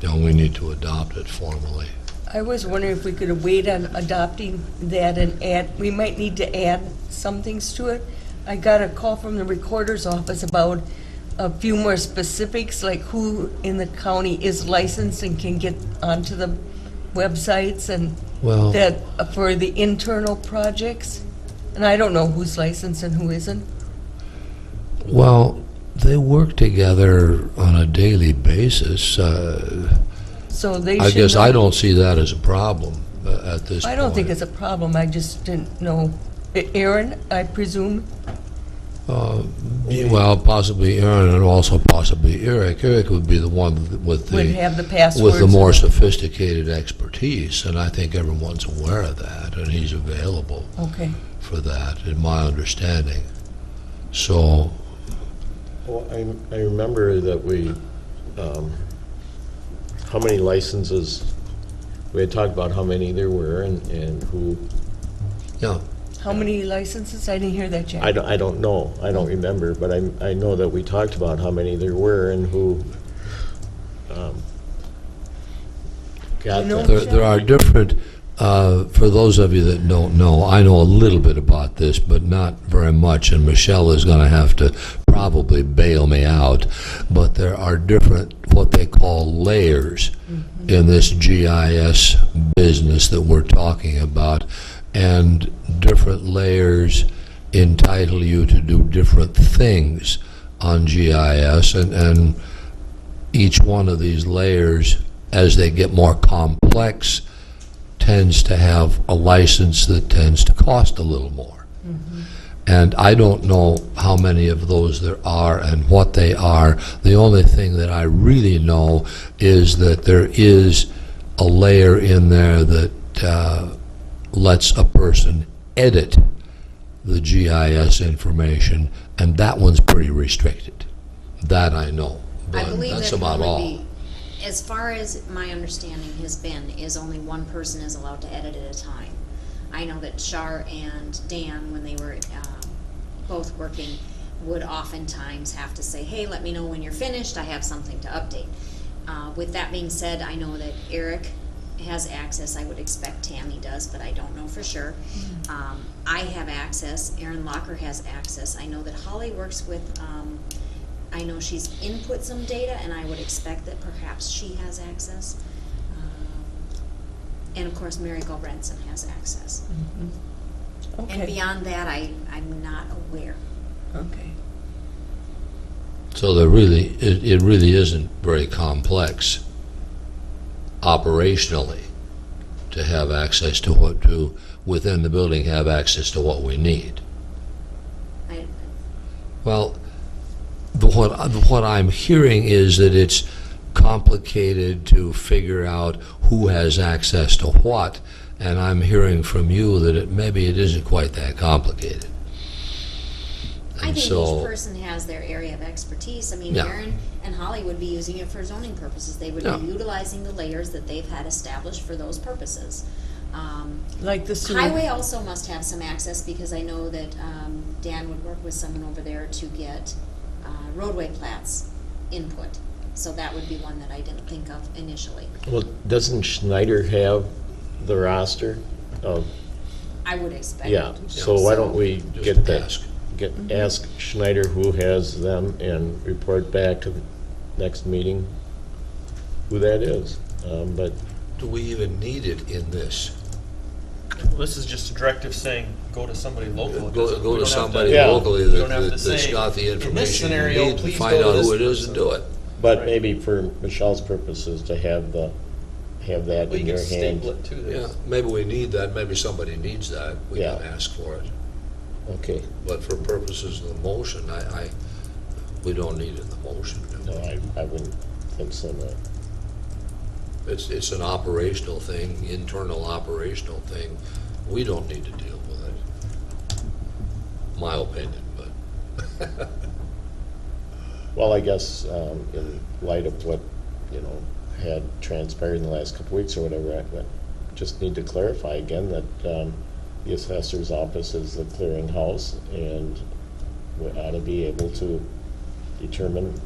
Speaker 1: we need to adopt it formally.
Speaker 3: I was wondering if we could wait on adopting that and add, we might need to add some things to it. I got a call from the recorder's office about a few more specifics, like who in the county is licensed and can get onto the websites, and
Speaker 1: Well,
Speaker 3: that for the internal projects. And I don't know who's licensed and who isn't.
Speaker 1: well, they work together on a daily basis.
Speaker 3: So they
Speaker 1: I
Speaker 3: should
Speaker 1: guess
Speaker 3: know.
Speaker 1: I don't see that as a problem at this point.
Speaker 3: I don't think it's a problem, I just didn't know. Aaron, I presume?
Speaker 1: Well, possibly Aaron and also possibly Eric. Eric would be the one with
Speaker 3: Would
Speaker 1: the,
Speaker 3: have the passwords.
Speaker 1: with the more
Speaker 3: and-
Speaker 1: sophisticated expertise, and I think everyone's aware of that, and he's available
Speaker 3: Okay.
Speaker 1: for that, in my understanding. So,
Speaker 4: Well, I remember that we, how many licenses, we had talked about how many there were and who,
Speaker 1: yeah,
Speaker 3: How many licenses? I didn't hear that, Jack.
Speaker 4: I don't know, I don't remember, but I know that we talked about how many there were and who got
Speaker 3: You know,
Speaker 4: them.
Speaker 1: there are different, for those of you that don't know, I know a little bit about this, but not very much, and Michelle is going to have to probably bail me out, but there are different, what they call layers in this GIS business that we're talking about, and different layers entitle you to do different things on GIS, and each one of these layers, as they get more complex, tends to have a license that tends to cost a little more. And I don't know how many of those there are and what they are. The only thing that I really know is that there is a layer in there that lets a person edit the GIS information, and that one's pretty restricted. That I know,
Speaker 6: I
Speaker 1: but
Speaker 6: believe
Speaker 1: that's
Speaker 6: that
Speaker 1: about
Speaker 6: one would
Speaker 1: all.
Speaker 6: be, as far as my understanding has been, is only one person is allowed to edit at a time. I know that Shar and Dan, when they were both working, would oftentimes have to say, hey, let me know when you're finished, I have something to update. With that being said, I know that Eric has access, I would expect Tammy does, but I don't know for sure. I have access, Aaron Locker has access, I know that Holly works with, I know she's input some data, and I would expect that perhaps she has access. And of course, Mary Gulbranson has access. And
Speaker 3: Okay,
Speaker 6: beyond that, I'm not aware.
Speaker 3: okay.
Speaker 1: So there really, it really isn't very complex operationally to have access to what, to, within the building, have access to what we need.
Speaker 6: I,
Speaker 1: Well, what I'm hearing is that it's complicated to figure out who has access to what, and I'm hearing from you that maybe it isn't quite that complicated.
Speaker 6: I
Speaker 1: And
Speaker 6: think
Speaker 1: so,
Speaker 6: each person has their area of expertise. I mean,
Speaker 1: Yeah.
Speaker 6: Aaron and Holly would be using it for zoning purposes. They would
Speaker 1: Yeah.
Speaker 6: be utilizing the layers that they've had established for those purposes.
Speaker 3: Like the sewer.
Speaker 6: Highway also must have some access, because I know that Dan would work with someone over there to get roadway plats input. So that would be one that I didn't think of initially.
Speaker 4: Well, doesn't Schneider have the roster of,
Speaker 6: I would expect.
Speaker 4: yeah, so why don't we
Speaker 1: just
Speaker 4: get that?
Speaker 1: ask.
Speaker 4: Ask Schneider who has them and report back to the next meeting who that is. But
Speaker 1: Do we even need it in this?
Speaker 2: This is just a directive saying go to somebody local.
Speaker 1: Go to somebody
Speaker 4: Yeah.
Speaker 1: locally
Speaker 2: we don't have to
Speaker 1: that's
Speaker 2: say,
Speaker 1: got the
Speaker 2: "In this
Speaker 1: information you
Speaker 2: scenario,
Speaker 1: need to
Speaker 2: please
Speaker 1: find
Speaker 2: go to
Speaker 1: out who
Speaker 2: this
Speaker 1: it is and do it.
Speaker 4: But
Speaker 2: Right.
Speaker 4: maybe for Michelle's purposes, to have that
Speaker 2: We
Speaker 4: in
Speaker 2: can
Speaker 4: your hand.
Speaker 2: staple it to
Speaker 1: Yeah,
Speaker 2: this.
Speaker 1: maybe we need that, maybe somebody needs that, we
Speaker 4: Yeah.
Speaker 1: can ask for it.
Speaker 4: Okay,
Speaker 1: But for purposes of the motion, we don't need it in the motion. do we?
Speaker 4: no, I wouldn't think so, no.
Speaker 1: It's an operational thing, internal operational thing. We don't need to deal with it. My opinion, but.
Speaker 4: Well, I guess, in light of what, had transpired in the last couple weeks or whatever, I just need to clarify again that, the assessor's office is the clearinghouse, and we ought to be able to determine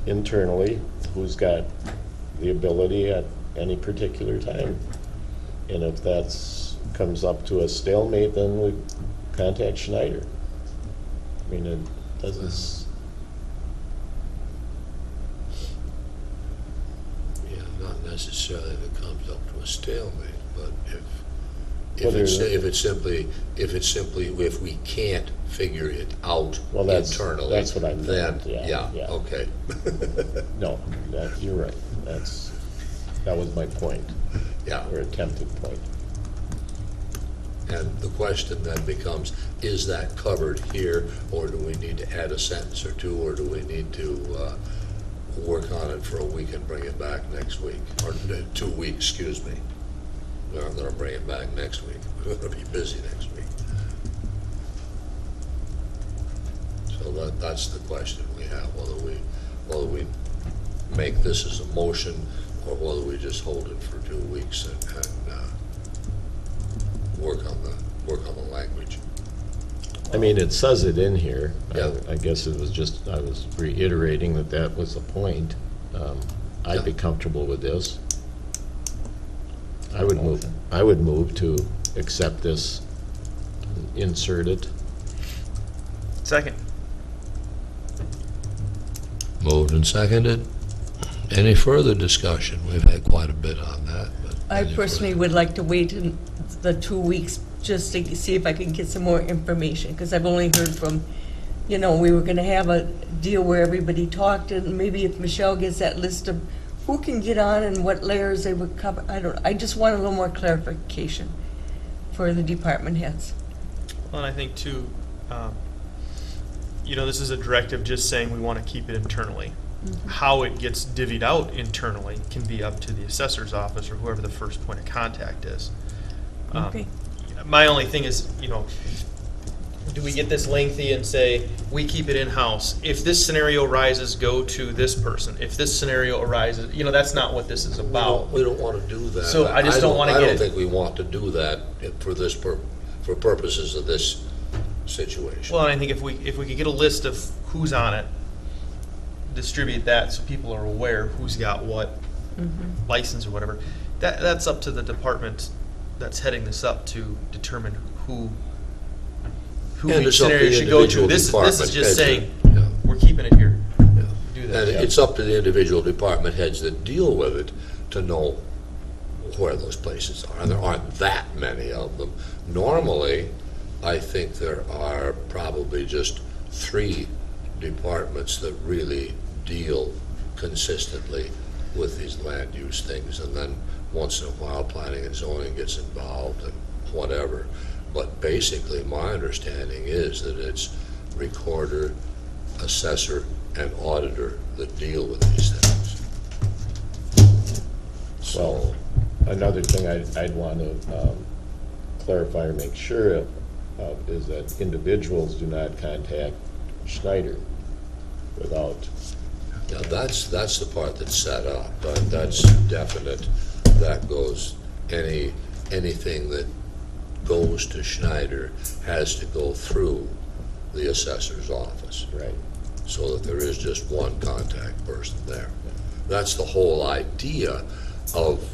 Speaker 4: internally who's got the ability at any particular time. And if comes up to a stalemate, then we contact Schneider. I mean, it doesn't.
Speaker 1: Yeah, not necessarily if it comes up to a stalemate, but if
Speaker 4: Whether-
Speaker 1: it's simply if we can't figure it out
Speaker 4: Well, that's
Speaker 1: internally,
Speaker 4: what I meant,
Speaker 1: then,
Speaker 4: yeah.
Speaker 1: okay.
Speaker 4: No, you're right. That was my point,
Speaker 1: Yeah,
Speaker 4: or attempted point.
Speaker 1: and the question then becomes, is that covered here, or do we need to add a sentence or two, or do we need to work on it for a week and bring it back next week, or 2 weeks, excuse me. We're not gonna bring it back next week, we're gonna be busy next week. So that's the question we have, whether we make this as a motion, or whether we just hold it for 2 weeks and work on the language.
Speaker 4: I mean, it says it in here.
Speaker 1: Yeah.
Speaker 4: I guess it was just, I was reiterating that was the point. I'd be comfortable with this. I would move to accept this, insert it.
Speaker 2: Second.
Speaker 1: Moved and seconded. Any further discussion? We've had quite a bit on that, but.
Speaker 3: I
Speaker 1: any
Speaker 3: personally
Speaker 1: further-
Speaker 3: would like to wait in the 2 weeks just to see if I can get some more information, because I've only heard from, we were gonna have a deal where everybody talked, and maybe if Michelle gets that list of who can get on and what layers they would cover, I just want a little more clarification for the department heads.
Speaker 2: Well, and I think too, this is a directive just saying we want to keep it internally. How it gets divvied out internally can be up to the assessor's office or whoever the first point of contact is.
Speaker 3: Okay.
Speaker 2: My only thing is, do we get this lengthy and say, we keep it in-house? If this scenario arises, go to this person. If this scenario arises, that's not what this is about.
Speaker 1: We don't want to do that.
Speaker 2: So I just don't wanna
Speaker 1: I
Speaker 2: get-
Speaker 1: don't think we want to do that for for purposes of this situation.
Speaker 2: Well, and I think if we could get a list of who's on it, distribute that so people are aware who's got what license or whatever, that's up to the department that's heading this up to determine who
Speaker 1: And
Speaker 2: each
Speaker 1: it's up to
Speaker 2: scenario
Speaker 1: the
Speaker 2: should go to.
Speaker 1: individual
Speaker 2: This
Speaker 1: department
Speaker 2: is just
Speaker 1: heads.
Speaker 2: saying,
Speaker 1: Yeah.
Speaker 2: we're keeping it here.
Speaker 1: Yeah.
Speaker 2: Do that.
Speaker 1: And it's up to the individual department heads that deal with it to know where those places are, and there aren't that many of them. Normally, I think there are probably just 3 departments that really deal consistently with these land use things, and then once in a while, planning and zoning gets involved and whatever. But basically, my understanding is that it's recorder, assessor, and auditor that deal with these things. So,
Speaker 4: Another thing I'd want to clarify or make sure of is that individuals do not contact Schneider without.
Speaker 1: now that's the part that's set up, but that's definite. That goes, anything that goes to Schneider has to go through the assessor's office,
Speaker 4: Right.
Speaker 1: so that there is just one contact person there. That's the whole idea of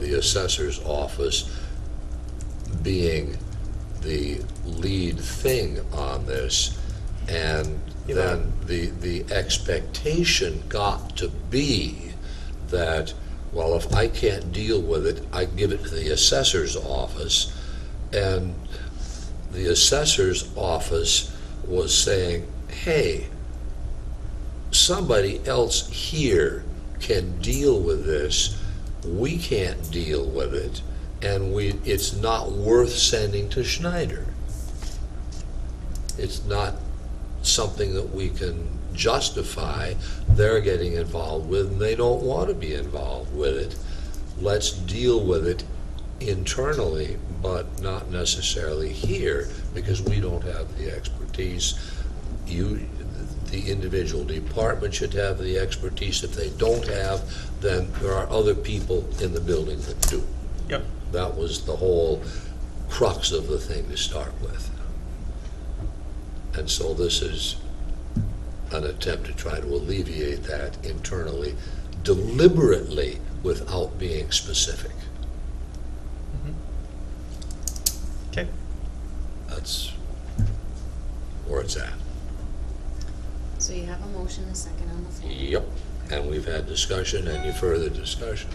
Speaker 1: the assessor's office being the lead thing on this, and then the expectation got to be that, well, if I can't deal with it, I give it to the assessor's office, and the assessor's office was saying, hey, somebody else here can deal with this, we can't deal with it, and it's not worth sending to Schneider. It's not something that we can justify they're getting involved with, and they don't want to be involved with it. Let's deal with it internally, but not necessarily here, because we don't have the expertise. The individual department should have the expertise. If they don't have, then there are other people in the building that do.
Speaker 2: Yep.
Speaker 1: That was the whole crux of the thing to start with. And so this is an attempt to try to alleviate that internally, deliberately, without being specific.
Speaker 2: Okay.
Speaker 1: That's where it's at.
Speaker 6: So you have a motion, a second on the floor.
Speaker 1: Yep. And we've had discussion, any further discussion?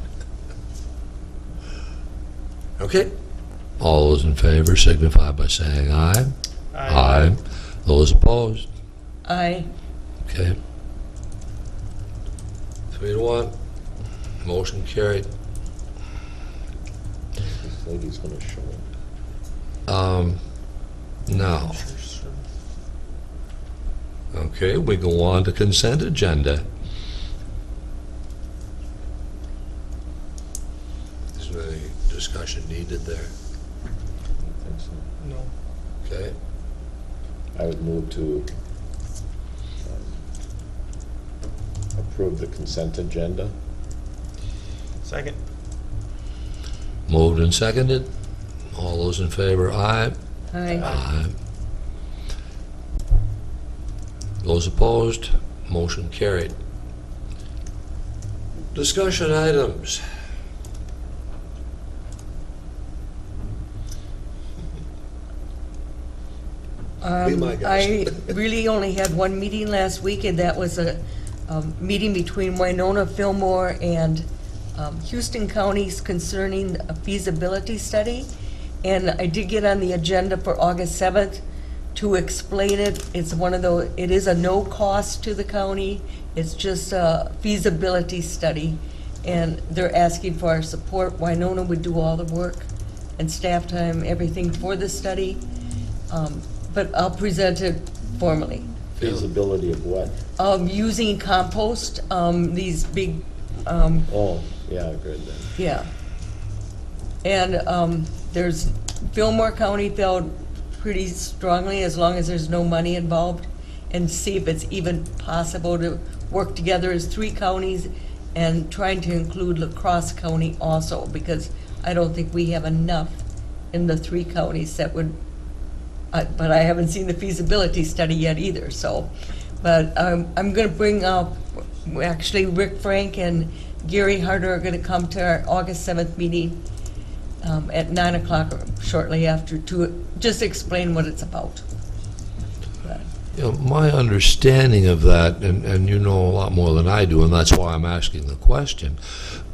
Speaker 1: Okay. All those in favor signify by saying aye. Aye. Those opposed?
Speaker 3: Aye.
Speaker 1: Okay. 3-1. Motion carried.
Speaker 4: This lady's gonna show up.
Speaker 1: Now. Okay, we go on to consent agenda. Is there any discussion needed there?
Speaker 4: I think so.
Speaker 2: No.
Speaker 1: Okay.
Speaker 4: I would move to approve the consent agenda.
Speaker 2: Second.
Speaker 1: Moved and seconded. All those in favor, aye.
Speaker 3: Aye.
Speaker 1: Aye. Those opposed, motion carried. Discussion items. Be my guest.
Speaker 3: I really only had one meeting last week, and that was a meeting between Winona, Fillmore, and Houston counties concerning a feasibility study. And I did get on the agenda for August 7th to explain it. It's one of those, it is a no cost to the county. It's just a feasibility study, and they're asking for our support. Winona would do all the work and staff time, everything for the study. But I'll present it formally.
Speaker 4: Feasibility of what?
Speaker 3: Using compost, these big,
Speaker 4: Oh, yeah, I've heard that.
Speaker 3: yeah. And there's, Fillmore County felt pretty strongly, as long as there's no money involved, and see if it's even possible to work together as 3 counties and trying to include La Crosse County also, because I don't think we have enough in the 3 counties that would, but I haven't seen the feasibility study yet either, so. But I'm going to bring up, actually Rick Frank and Gary Harder are going to come to our August 7th meeting at 9 o'clock or shortly after to just explain what it's about. But,
Speaker 1: You know, my understanding of that, and you know a lot more than I do, and that's why I'm asking the question.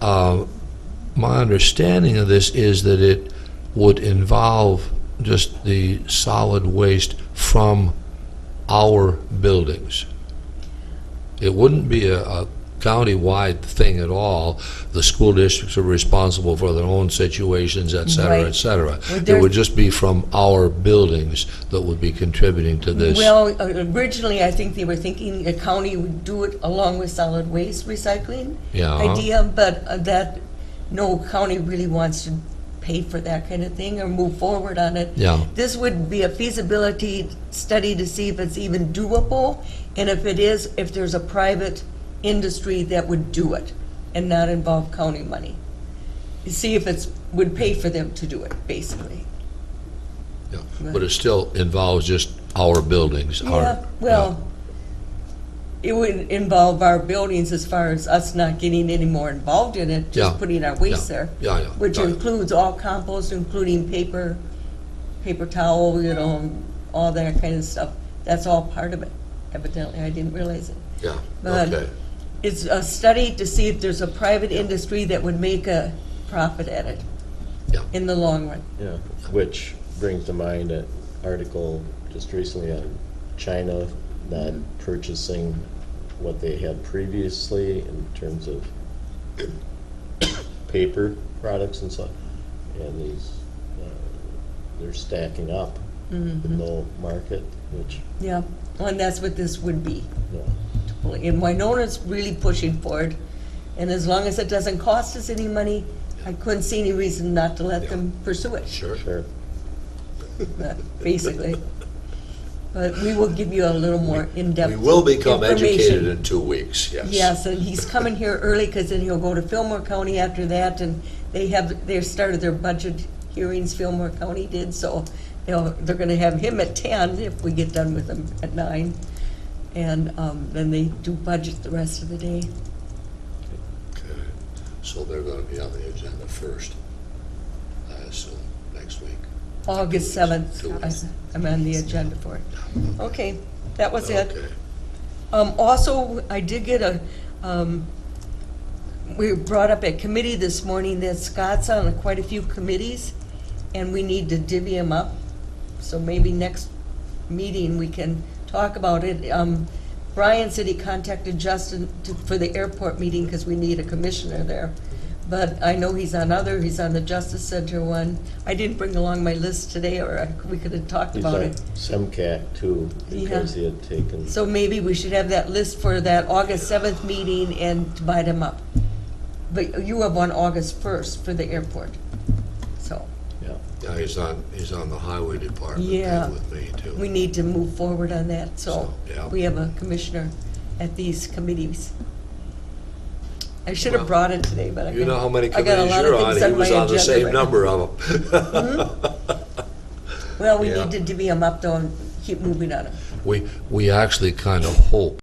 Speaker 1: My understanding of this is that it would involve just the solid waste from our buildings. It wouldn't be a county-wide thing at all. The school districts are responsible for their own situations, et cetera,
Speaker 3: Right.
Speaker 1: et cetera.
Speaker 3: Well,
Speaker 1: It
Speaker 3: there-
Speaker 1: would just be from our buildings that would be contributing to this.
Speaker 3: Well, originally, I think they were thinking the county would do it along with solid waste recycling
Speaker 1: Yeah.
Speaker 3: idea, but that no county really wants to pay for that kind of thing or move forward on it.
Speaker 1: Yeah.
Speaker 3: This would be a feasibility study to see if it's even doable, and if it is, if there's a private industry that would do it and not involve county money. See if it's, would pay for them to do it, basically.
Speaker 1: Yeah, but it still involves just our buildings.
Speaker 3: Yeah, well, it would involve our buildings as far as us not getting any more involved in it, just
Speaker 1: Yeah.
Speaker 3: putting our waste
Speaker 1: Yeah.
Speaker 3: there.
Speaker 1: Yeah, yeah.
Speaker 3: Which
Speaker 1: Yeah.
Speaker 3: includes all compost, including paper towel, you know, all that kind of stuff. That's all part of it, evidently. I didn't realize it.
Speaker 1: Yeah,
Speaker 3: But
Speaker 1: okay.
Speaker 3: it's a study to see if there's a private industry that would make a profit at it
Speaker 1: Yeah.
Speaker 3: in the long run.
Speaker 4: Yeah, which brings to mind that article just recently on China not purchasing what they had previously in terms of paper products and stuff. And these, they're stacking up with no market, which,
Speaker 3: Yeah, well, and that's what this would be.
Speaker 4: you know,
Speaker 3: And Winona's really pushing for it, and as long as it doesn't cost us any money, I couldn't see any reason not to let them pursue it,
Speaker 1: Sure.
Speaker 4: sure.
Speaker 3: basically. But we will give you a little more in-depth
Speaker 1: We will become educated
Speaker 3: information.
Speaker 1: in 2 weeks, yes.
Speaker 3: Yes, and he's coming here early, because then he'll go to Fillmore County after that, and they started their budget hearings, Fillmore County did, so they're gonna have him at 10 if we get done with him at 9. And then they do budget the rest of the day.
Speaker 1: Okay. So they're gonna be on the agenda first, I assume, next week.
Speaker 3: August 7th,
Speaker 1: 2 weeks.
Speaker 3: I'm on the agenda for it. Okay, that was it.
Speaker 1: Okay.
Speaker 3: Also, I did get we brought up at committee this morning that Scott's on quite a few committees, and we need to divvy him up. So maybe next meeting we can talk about it. Brian said he contacted Justin for the airport meeting because we need a commissioner there. But I know he's on the Justice Center one. I didn't bring along my list today, or we could have talked
Speaker 4: He's
Speaker 3: about
Speaker 4: on
Speaker 3: it.
Speaker 4: SEMCAC too, because he had taken.
Speaker 3: So maybe we should have that list for that August 7th meeting and divide them up. But you have one August 1st for the airport, so.
Speaker 4: Yeah.
Speaker 1: Yeah, he's on the highway department
Speaker 3: Yeah.
Speaker 1: thing with me too.
Speaker 3: We need to move forward on that, so
Speaker 1: So, yeah.
Speaker 3: we have a commissioner at these committees. I should
Speaker 1: Well,
Speaker 3: have brought it today, but I
Speaker 1: You know how many
Speaker 3: I got a
Speaker 1: committees
Speaker 3: lot
Speaker 1: you're
Speaker 3: of
Speaker 1: on,
Speaker 3: things
Speaker 1: he
Speaker 3: my
Speaker 1: was on the
Speaker 3: agenda
Speaker 1: same
Speaker 3: right now.
Speaker 1: number of them.
Speaker 3: Well, we
Speaker 1: Yeah.
Speaker 3: need to divvy them up though and keep moving on them.
Speaker 1: We actually kind of hope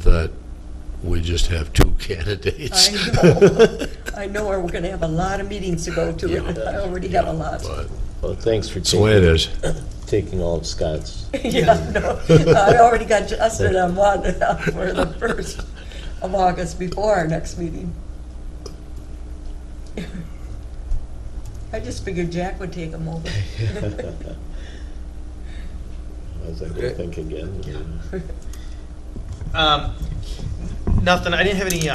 Speaker 1: that we just have 2 candidates.
Speaker 3: I know, or we're gonna have a lot of meetings to go to, and I already have a lot.
Speaker 1: But
Speaker 4: Well, thanks for
Speaker 1: it's the way it is.
Speaker 4: taking all of Scott's.
Speaker 3: Yeah, no, I already got Justin on one for the 1st of August before our next meeting. I just figured Jack would take them over.
Speaker 4: I was like,
Speaker 1: Okay.
Speaker 4: think again.
Speaker 2: Nothing, I didn't have any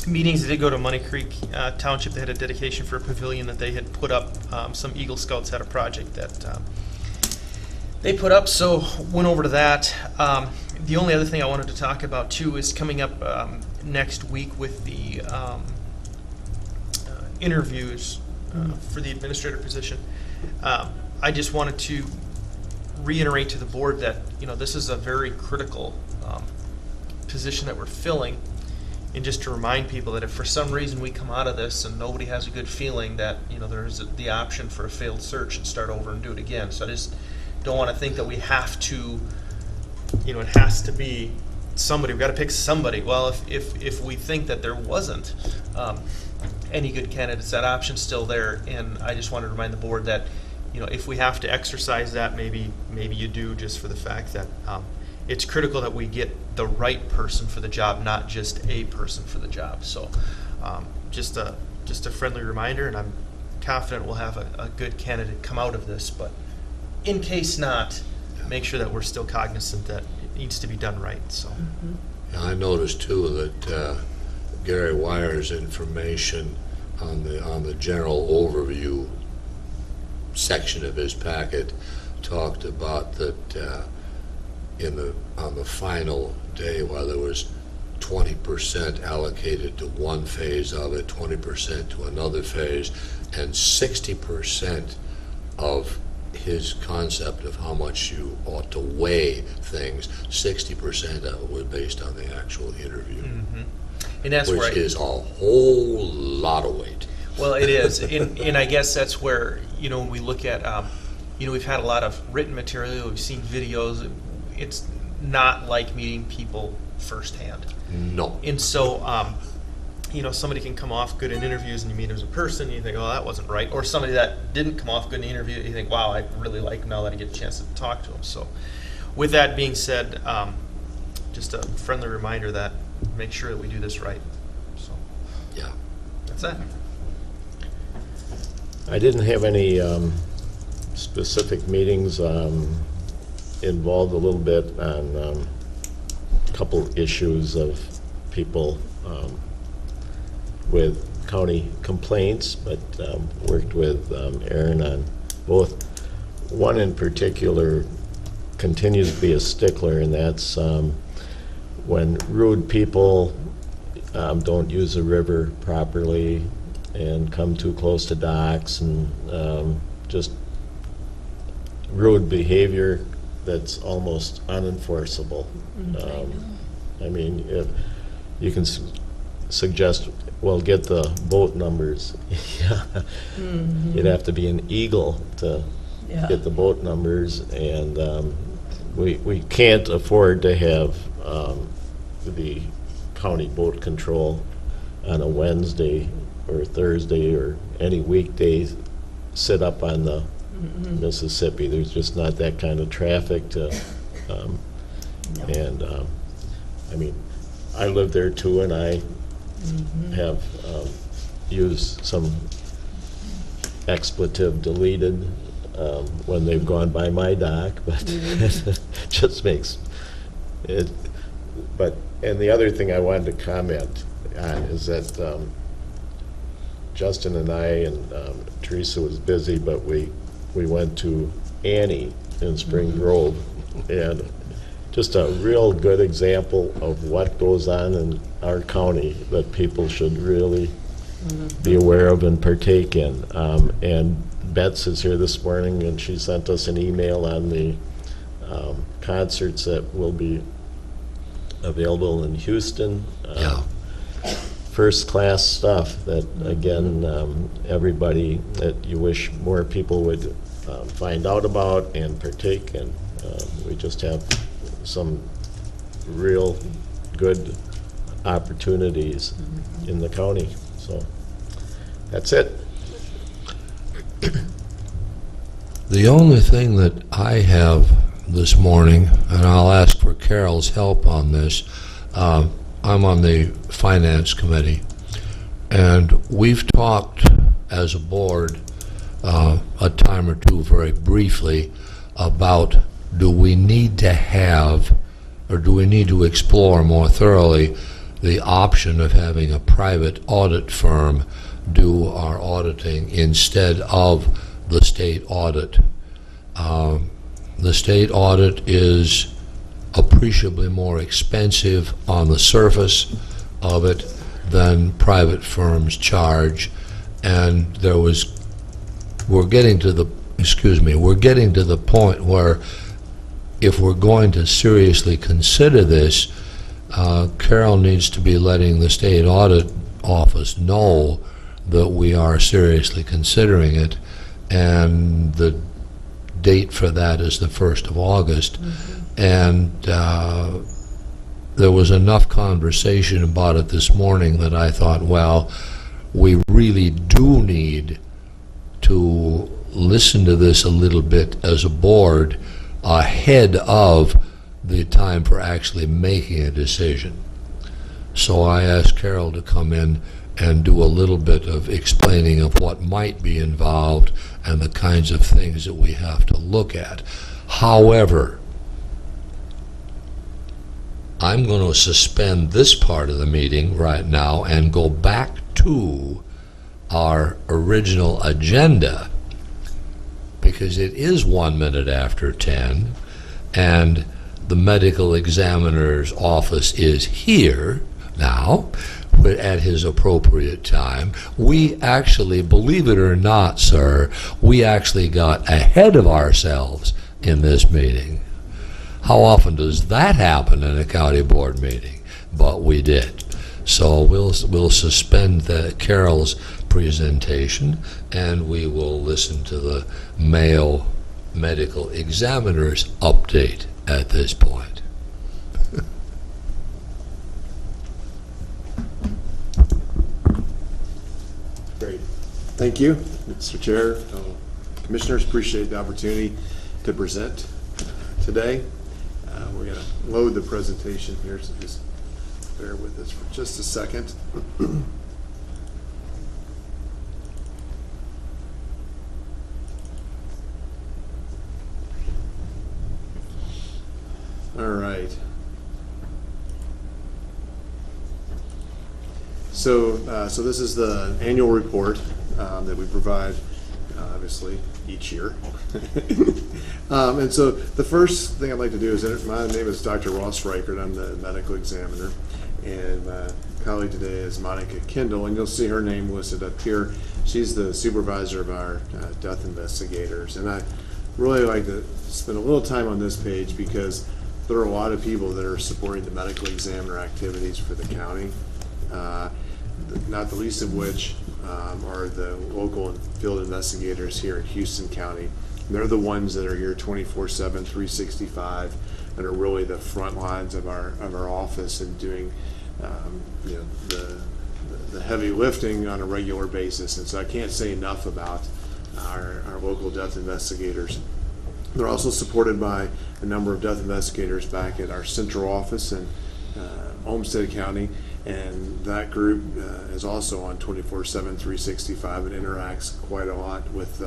Speaker 2: meetings. I did go to Money Creek Township. They had a dedication for a pavilion that they had put up. Some Eagle Scouts had a project that they put up, so went over to that. The only other thing I wanted to talk about too is coming up next week with the interviews for the administrator position. I just wanted to reiterate to the board that, you know, this is a very critical position that we're filling, and just to remind people that if for some reason we come out of this and nobody has a good feeling, that, you know, there's the option for a failed search and start over and do it again. So I just don't want to think that we have to, you know, it has to be somebody, we've got to pick somebody. Well, if we think that there wasn't any good candidates, that option's still there, and I just wanted to remind the board that, you know, if we have to exercise that, maybe you do, just for the fact that it's critical that we get the right person for the job, not just a person for the job. So just a friendly reminder, and I'm confident we'll have a good candidate come out of this, but in case not, make sure that we're still cognizant that it needs to be done right. So
Speaker 1: Yeah, I noticed too that Gary Wire's information on the general overview section of his packet talked about that on the final day, while there was 20% allocated to one phase of it, 20% to another phase, and 60% of his concept of how much you ought to weigh things, 60% of it was based on the actual interview,
Speaker 2: and that's where
Speaker 1: which is a whole lot of weight.
Speaker 2: well, it is, and I guess that's where, you know, when we look at, you know, we've had a lot of written material, we've seen videos. It's not like meeting people firsthand.
Speaker 1: No.
Speaker 2: And so, you know, somebody can come off good in interviews and you meet them as a person, and you think, oh, that wasn't right. Or somebody that didn't come off good in the interview, you think, wow, I really like him now that I get a chance to talk to him. So with that being said, just a friendly reminder that make sure that we do this right. So
Speaker 1: Yeah.
Speaker 2: that's that.
Speaker 4: I didn't have any specific meetings involved a little bit on a couple issues of people with county complaints, but worked with Aaron on both. One in particular continues to be a stickler, and that's when rude people don't use the river properly and come too close to docks, and just rude behavior that's almost unenforceable. I mean, if you can suggest, well, get the boat numbers. Yeah. You'd have to be an eagle to
Speaker 3: Yeah.
Speaker 4: get the boat numbers, and we can't afford to have the county boat control on a Wednesday or Thursday or any weekday sit up on the Mississippi. There's just not that kind of traffic to, and I mean, I live there too, and I have used some expletive deleted when they've gone by my dock, but it just makes it. But, and the other thing I wanted to comment on is that Justin and I and Teresa was busy, but we went to Annie in Spring Grove, and just a real good example of what goes on in our county that people should really be aware of and partake in. And Betts is here this morning, and she sent us an email on the concerts that will be available in Houston.
Speaker 1: Yeah.
Speaker 4: First class stuff that, again, everybody, that you wish more people would find out about and partake in. We just have some real good opportunities in the county. So that's it.
Speaker 1: The only thing that I have this morning, and I'll ask for Carol's help on this, I'm on the Finance Committee, and we've talked as a board a time or two very briefly about, do we need to have, or do we need to explore more thoroughly the option of having a private audit firm do our auditing instead of the state audit. The state audit is appreciably more expensive on the surface of it than private firms charge, and we're getting to the point where if we're going to seriously consider this, Carol needs to be letting the state audit office know that we are seriously considering it, and the date for that is the 1st of August. And there was enough conversation about it this morning that I thought, well, we really do need to listen to this a little bit as a board ahead of the time for actually making a decision. So I asked Carol to come in and do a little bit of explaining of what might be involved and the kinds of things that we have to look at. However, I'm going to suspend this part of the meeting right now and go back to our original agenda, because it is 1 minute after 10, and the medical examiner's office is here now at his appropriate time. We actually, believe it or not, sir, we actually got ahead of ourselves in this meeting. How often does that happen in a county board meeting? But we did. So we'll suspend Carol's presentation, and we will listen to the Mayo medical examiner's update at this point.
Speaker 13: Great. Thank you, Mr. Chair. Commissioners, appreciate the opportunity to present today. We're going to load the presentation here, so just bear with us for just a second. So this is the annual report that we provide, obviously, each year. And so the first thing I'd like to do is, my name is Dr. Ross Reichert. I'm the medical examiner, and my colleague today is Monica Kendall, and you'll see her name listed up here. She's the supervisor of our death investigators, and I really like to spend a little time on this page because there are a lot of people that are supporting the medical examiner activities for the county, not the least of which are the local and field investigators here in Houston County. And they're the ones that are here 24/7, 365, and are really the front lines of our office and doing the heavy lifting on a regular basis. And so I can't say enough about our local death investigators. They're also supported by a number of death investigators back at our central office in Olmsted County, and that group is also on 24/7, 365, and interacts quite a lot with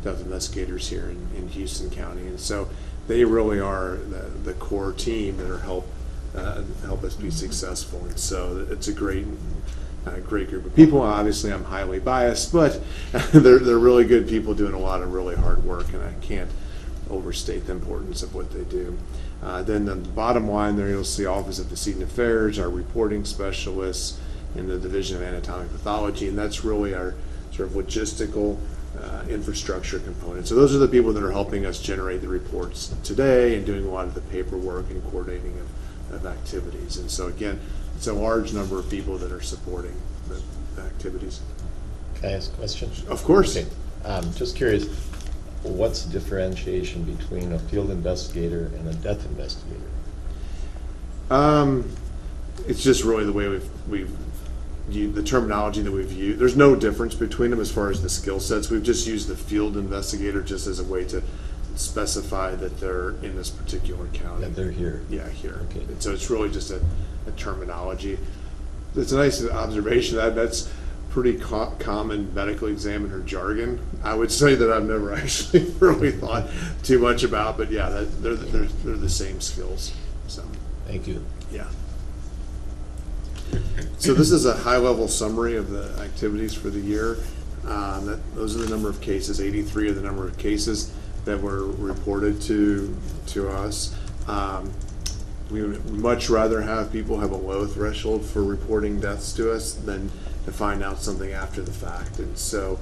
Speaker 13: death investigators here in Houston County. And so they really are the core team that are help us be successful. And so it's a great group of people. Obviously, I'm highly biased, but they're really good people doing a lot of really hard work, and I can't overstate the importance of what they do. Then the bottom line there, you'll see Office of Decedent Affairs, our reporting specialists in the Division of Anatomic Pathology, and that's really our sort of logistical infrastructure component. So those are the people that are helping us generate the reports today and doing a lot of the paperwork and coordinating of activities. And so again, it's a large number of people that are supporting the activities.
Speaker 4: Can I ask a question?
Speaker 13: Of course.
Speaker 4: Okay. Just curious, what's the differentiation between a field investigator and a death investigator?
Speaker 13: It's just really the way we've the terminology that we've used. There's no difference between them as far as the skill sets. We've just used the field investigator just as a way to specify that they're in this particular county.
Speaker 4: That they're here.
Speaker 13: Yeah, here.
Speaker 4: Okay.
Speaker 13: And so it's really just a terminology. It's a nice observation. That's pretty common medical examiner jargon. I would say that I've never actually really thought too much about, but yeah, they're the same skills. So
Speaker 4: Thank you.
Speaker 13: yeah. So this is a high-level summary of the activities for the year. Those are the number of cases. 83 are the number of cases that were reported to us. We would much rather have people have a low threshold for reporting deaths to us than to find out something after the fact. And so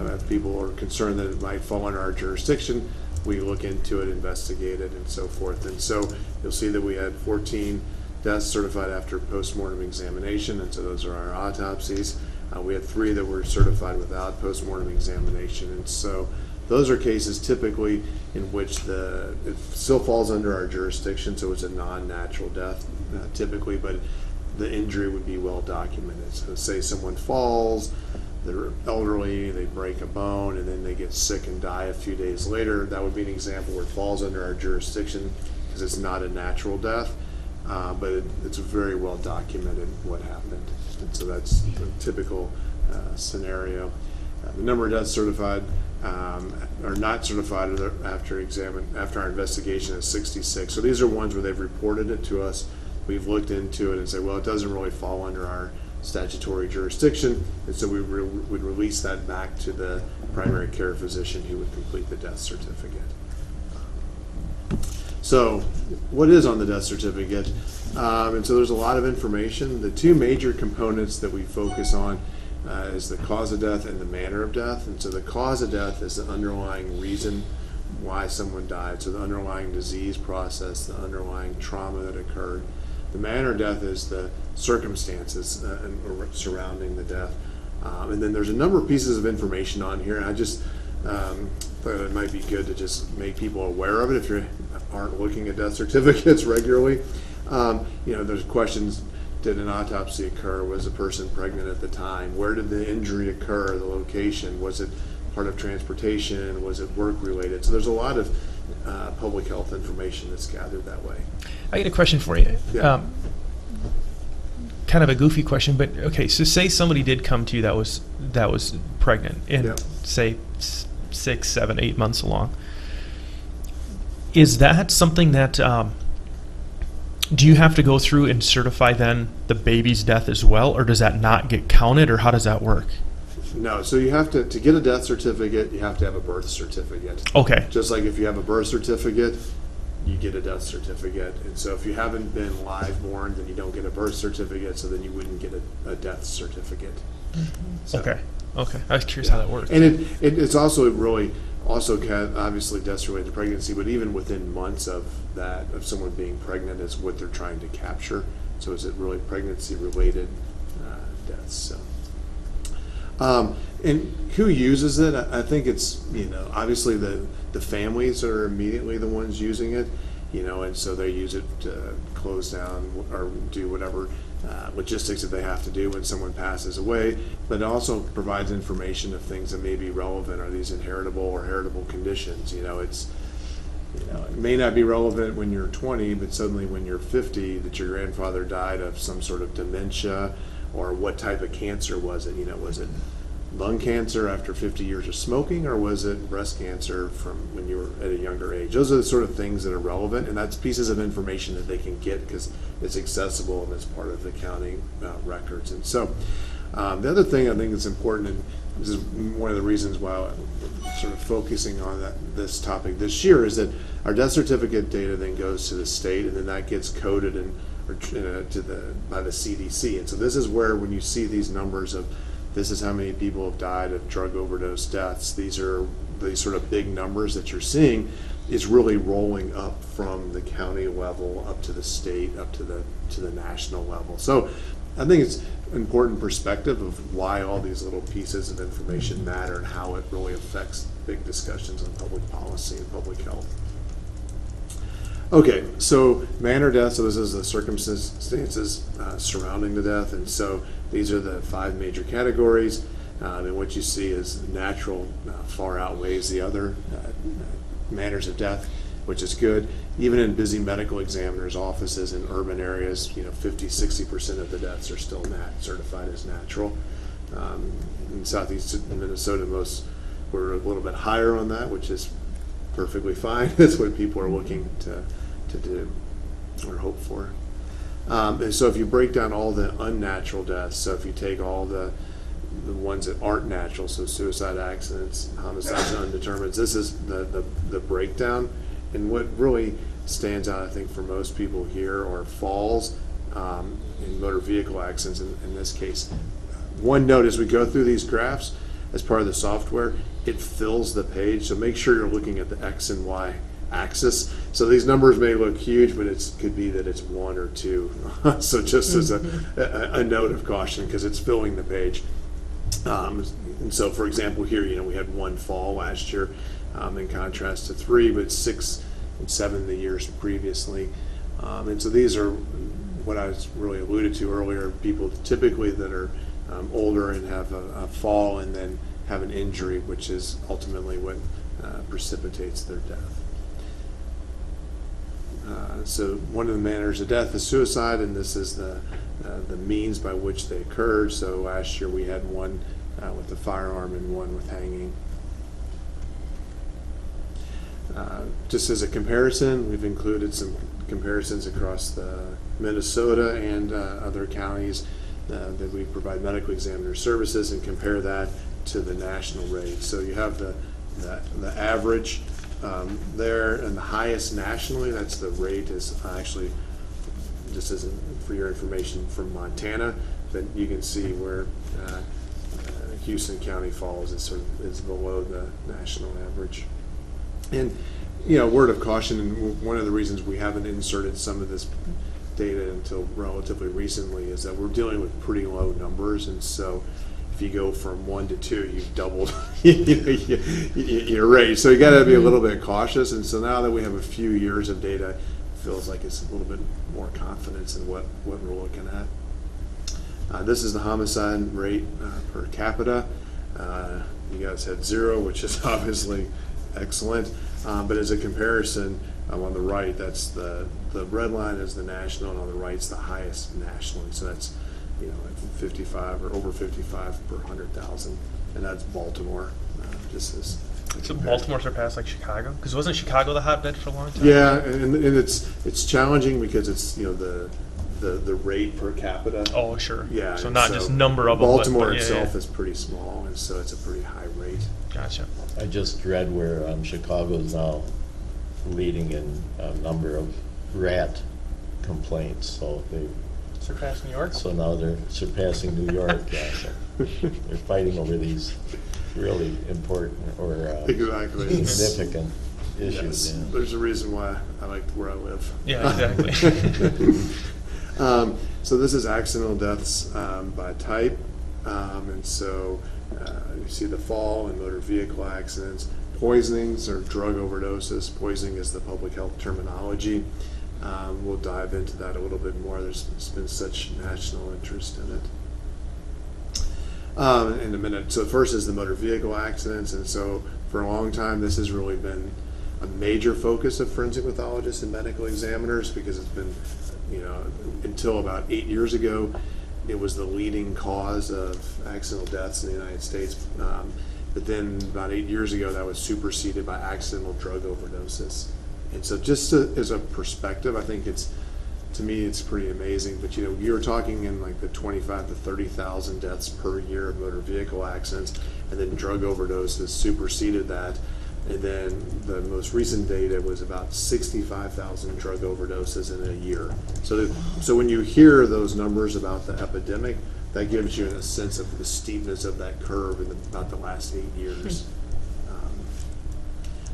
Speaker 13: if people are concerned that it might fall under our jurisdiction, we look into it, investigate it, and so forth. And so you'll see that we had 14 deaths certified after post-mortem examination, and so those are our autopsies. We had 3 that were certified without post-mortem examination, and so those are cases typically in which it still falls under our jurisdiction, so it's a non-natural death typically, but the injury would be well documented. So say someone falls, they're elderly, they break a bone, and then they get sick and die a few days later. That would be an example where it falls under our jurisdiction because it's not a natural death. But it's very well documented what happened. And so that's a typical scenario. The number of deaths certified or not certified after our investigation is 66. So these are ones where they've reported it to us. We've looked into it and said, well, it doesn't really fall under our statutory jurisdiction, and so we would release that back to the primary care physician who would complete the death certificate. So what is on the death certificate? And so there's a lot of information. The 2 major components that we focus on is the cause of death and the manner of death. And so the cause of death is the underlying reason why someone died. So the underlying disease process, the underlying trauma that occurred. The manner of death is the circumstances surrounding the death. And then there's a number of pieces of information on here. And I just thought it might be good to just make people aware of it if you aren't looking at death certificates regularly. There's questions: did an autopsy occur? Was the person pregnant at the time? Where did the injury occur? The location? Was it part of transportation? Was it work related? So there's a lot of public health information that's gathered that way.
Speaker 2: I got a question for you.
Speaker 13: Yeah.
Speaker 2: Kind of a goofy question, but okay. So say somebody did come to you that was pregnant, and
Speaker 13: Yeah.
Speaker 2: say 6, 7, 8 months along. Is that something that Do you have to go through and certify then the baby's death as well, or does that not get counted, or how does that work?
Speaker 13: No, so you have to get a death certificate, you have to have a birth certificate.
Speaker 2: Okay.
Speaker 13: Just like if you have a birth certificate, you get a death certificate. And so if you haven't been live born, then you don't get a birth certificate, so then you wouldn't get a death certificate. So-
Speaker 2: Okay. Okay. I was curious how that worked.
Speaker 13: And it's also really, obviously deaths related to pregnancy, but even within months of that, of someone being pregnant is what they're trying to capture. So is it really pregnancy-related deaths? So. And who uses it? I think it's, obviously the families are immediately the ones using it, and so they use it to close down or do whatever logistics that they have to do when someone passes away, but it also provides information of things that may be relevant. Are these inheritable or heritable conditions? It may not be relevant when you're 20, but suddenly when you're 50, that your grandfather died of some sort of dementia, or what type of cancer was it? Was it lung cancer after 50 years of smoking, or was it breast cancer from when you were at a younger age? Those are the sort of things that are relevant, and that's pieces of information that they can get because it's accessible and it's part of the county records. And so the other thing I think is important, and this is one of the reasons why I'm sort of focusing on this topic this year, is that our death certificate data then goes to the state, and then that gets coded by the CDC. And so this is where, when you see these numbers of this is how many people have died of drug overdose deaths, these are these sort of big numbers that you're seeing, is really rolling up from the county level up to the state, up to the national level. So I think it's important perspective of why all these little pieces of information matter and how it really affects big discussions on public policy and public health. Okay, so manner of death, so this is the circumstances surrounding the death, and so these are the 5 major categories, and what you see is natural far outweighs the other manners of death, which is good. Even in busy medical examiners' offices in urban areas, 50-60% of the deaths are still certified as natural. In southeast Minnesota, we're a little bit higher on that, which is perfectly fine. That's what people are looking to do or hope for. And so if you break down all the unnatural deaths, so if you take all the ones that aren't natural, so suicide, accidents, homicides, undetermined, this is the breakdown. And what really stands out, I think, for most people here are falls and motor vehicle accidents in this case. One note, as we go through these graphs, as part of the software, it fills the page, so make sure you're looking at the X and Y axis. So these numbers may look huge, but it could be that it's 1 or 2. So just as a note of caution, because it's filling the page. And so, for example, here, we had 1 fall last year, in contrast to 3, but 6 and 7 the years previously. And so these are what I was really alluded to earlier, people typically that are older and have a fall and then have an injury, which is ultimately what precipitates their death. So one of the manners of death is suicide, and this is the means by which they occurred. So last year we had 1 with a firearm and 1 with hanging. Just as a comparison, we've included some comparisons across the Minnesota and other counties that we provide medical examiner services, and compare that to the national rate. So you have the average there, and the highest nationally, that's the rate, is actually, just as for your information, from Montana, but you can see where Houston County falls is below the national average. And word of caution, and one of the reasons we haven't inserted some of this data until relatively recently is that we're dealing with pretty low numbers, and so if you go from 1 to 2, you've doubled your rate. So you got to be a little bit cautious. And so now that we have a few years of data, it feels like it's a little bit more confidence in what we're looking at. This is the homicide rate per capita. You guys had 0, which is obviously excellent. But as a comparison, on the right, that's the red line is the national, and on the right is the highest nationally. So that's 55 or over 55 per 100,000, and that's Baltimore, just as
Speaker 2: So Baltimore surpassed like Chicago? Because wasn't Chicago the hotbed for a long time?
Speaker 13: Yeah, and it's challenging because it's, you know, the rate per capita.
Speaker 2: Oh, sure.
Speaker 13: Yeah.
Speaker 2: So
Speaker 13: and
Speaker 2: not just number of them.
Speaker 13: Baltimore
Speaker 2: but yeah,
Speaker 13: itself
Speaker 2: yeah.
Speaker 13: is pretty small, and so it's a pretty high rate.
Speaker 2: Gotcha.
Speaker 4: I just read where Chicago is now leading in a number of rat complaints, so
Speaker 2: Surpassed New York?
Speaker 4: so now they're surpassing New York. Yeah, so they're fighting over these really important or
Speaker 13: Exactly.
Speaker 4: significant issues.
Speaker 13: Yes,
Speaker 4: Yeah.
Speaker 13: there's a reason why I like where I live.
Speaker 2: Yeah, exactly.
Speaker 13: So this is accidental deaths by type, and so you see the fall and motor vehicle accidents. Poisonings or drug overdoses. Poisoning is the public health terminology. We'll dive into that a little bit more. There's been such national interest in it. In a minute. So first is the motor vehicle accidents, and so for a long time this has really been a major focus of forensic pathologists and medical examiners because it's been, you know, until about 8 years ago, it was the leading cause of accidental deaths in the United States. But then about 8 years ago, that was superseded by accidental drug overdoses. And so just as a perspective, I think to me, it's pretty amazing. But, you know, you're talking in like the 25 to 30,000 deaths per year of motor vehicle accidents, and then drug overdoses superseded that. And then the most recent data was about 65,000 drug overdoses in a year. So when you hear those numbers about the epidemic, that gives you a sense of the steepness of that curve in about the last 8 years.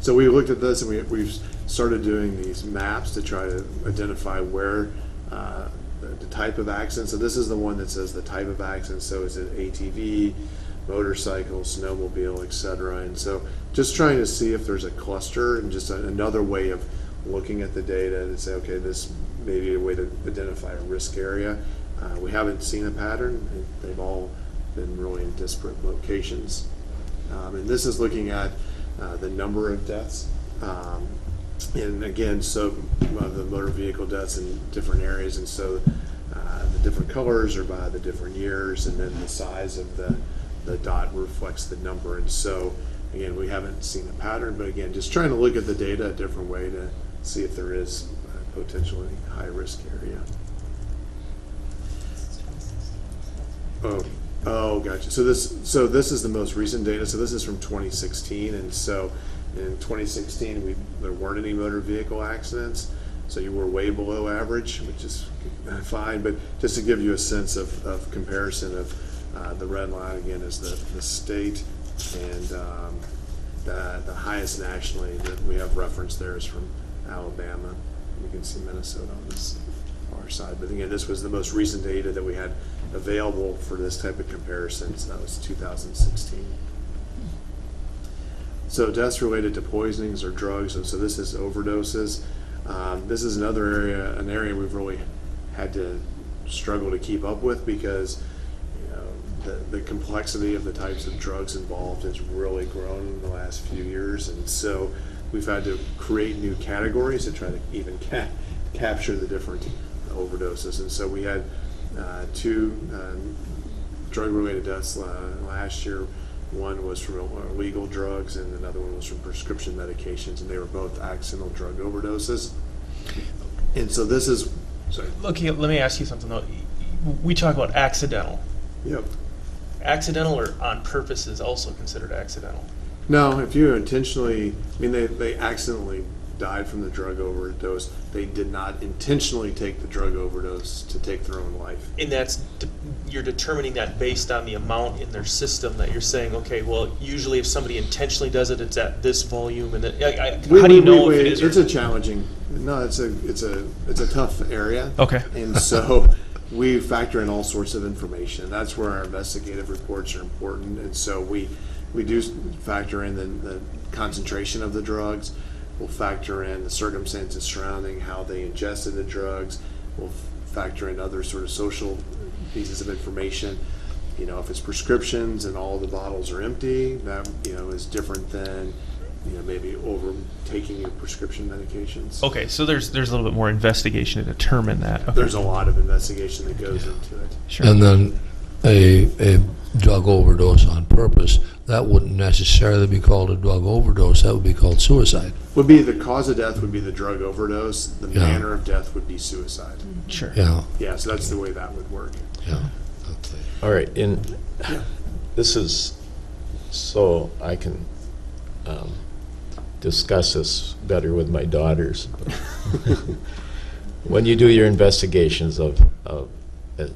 Speaker 13: So we looked at this, and we've started doing these maps to try to identify where the type of accident. So this is the one that says the type of accident. So is it ATV, motorcycle, snowmobile, etc. And so just trying to see if there's a cluster and just another way of looking at the data to say, okay, this may be a way to identify a risk area. We haven't seen a pattern. They've all been really in disparate locations. And this is looking at the number of deaths. And again, so the motor vehicle deaths in different areas, and so the different colors are by the different years, and then the size of the dot reflects the number. And so again, we haven't seen a pattern, but again, just trying to look at the data a different way to see if there is a potentially high risk area. Oh, gotcha. So this is the most recent data. So this is from 2016, and so in 2016 there weren't any motor vehicle accidents. So you were way below average, which is fine. But just to give you a sense of comparison of the red line again is the state, and the highest nationally that we have reference there is from Alabama. You can see Minnesota on this far side. But again, this was the most recent data that we had available for this type of comparison. So that was 2016. So deaths related to poisonings or drugs. And so this is overdoses. This is an area we've really had to struggle to keep up with because the complexity of the types of drugs involved has really grown in the last few years, and so we've had to create new categories to try to even capture the different overdoses. And so we had two drug-related deaths last year. One was from illegal drugs, and another one was from prescription medications, and they were both accidental drug overdoses. And so this is... Sorry.
Speaker 2: Let me ask you something, though. We talk about accidental.
Speaker 13: Yep.
Speaker 2: Accidental or on purpose is also considered accidental?
Speaker 13: No, if you intentionally... I mean, they accidentally died from the drug overdose. They did not intentionally take the drug overdose to take their own life.
Speaker 2: And you're determining that based on the amount in their system that you're saying, okay, well, usually if somebody intentionally does it, it's at this volume, and how do you know if it is?
Speaker 13: It's a challenging. No, it's a tough area.
Speaker 2: Okay.
Speaker 13: And so we factor in all sorts of information. That's where our investigative reports are important. And so we do factor in the concentration of the drugs. We'll factor in the circumstances surrounding how they ingested the drugs. We'll factor in other sort of social pieces of information. You know, if it's prescriptions and all the bottles are empty, that, you know, is different than, you know, maybe overtaking your prescription medications.
Speaker 2: Okay, so there's a little bit more investigation to determine that. Okay.
Speaker 13: There's a lot of investigation that goes into it.
Speaker 2: Sure.
Speaker 1: And then a drug overdose on purpose, that wouldn't necessarily be called a drug overdose, that would be called suicide.
Speaker 13: Would be the cause of death would be the drug overdose, the
Speaker 1: Yeah.
Speaker 13: manner of death would be suicide.
Speaker 2: Sure.
Speaker 1: Yeah,
Speaker 13: Yeah, so that's the way that would work.
Speaker 1: yeah, okay.
Speaker 4: All right, and this is so I can discuss this better with my daughters. When you do your investigations of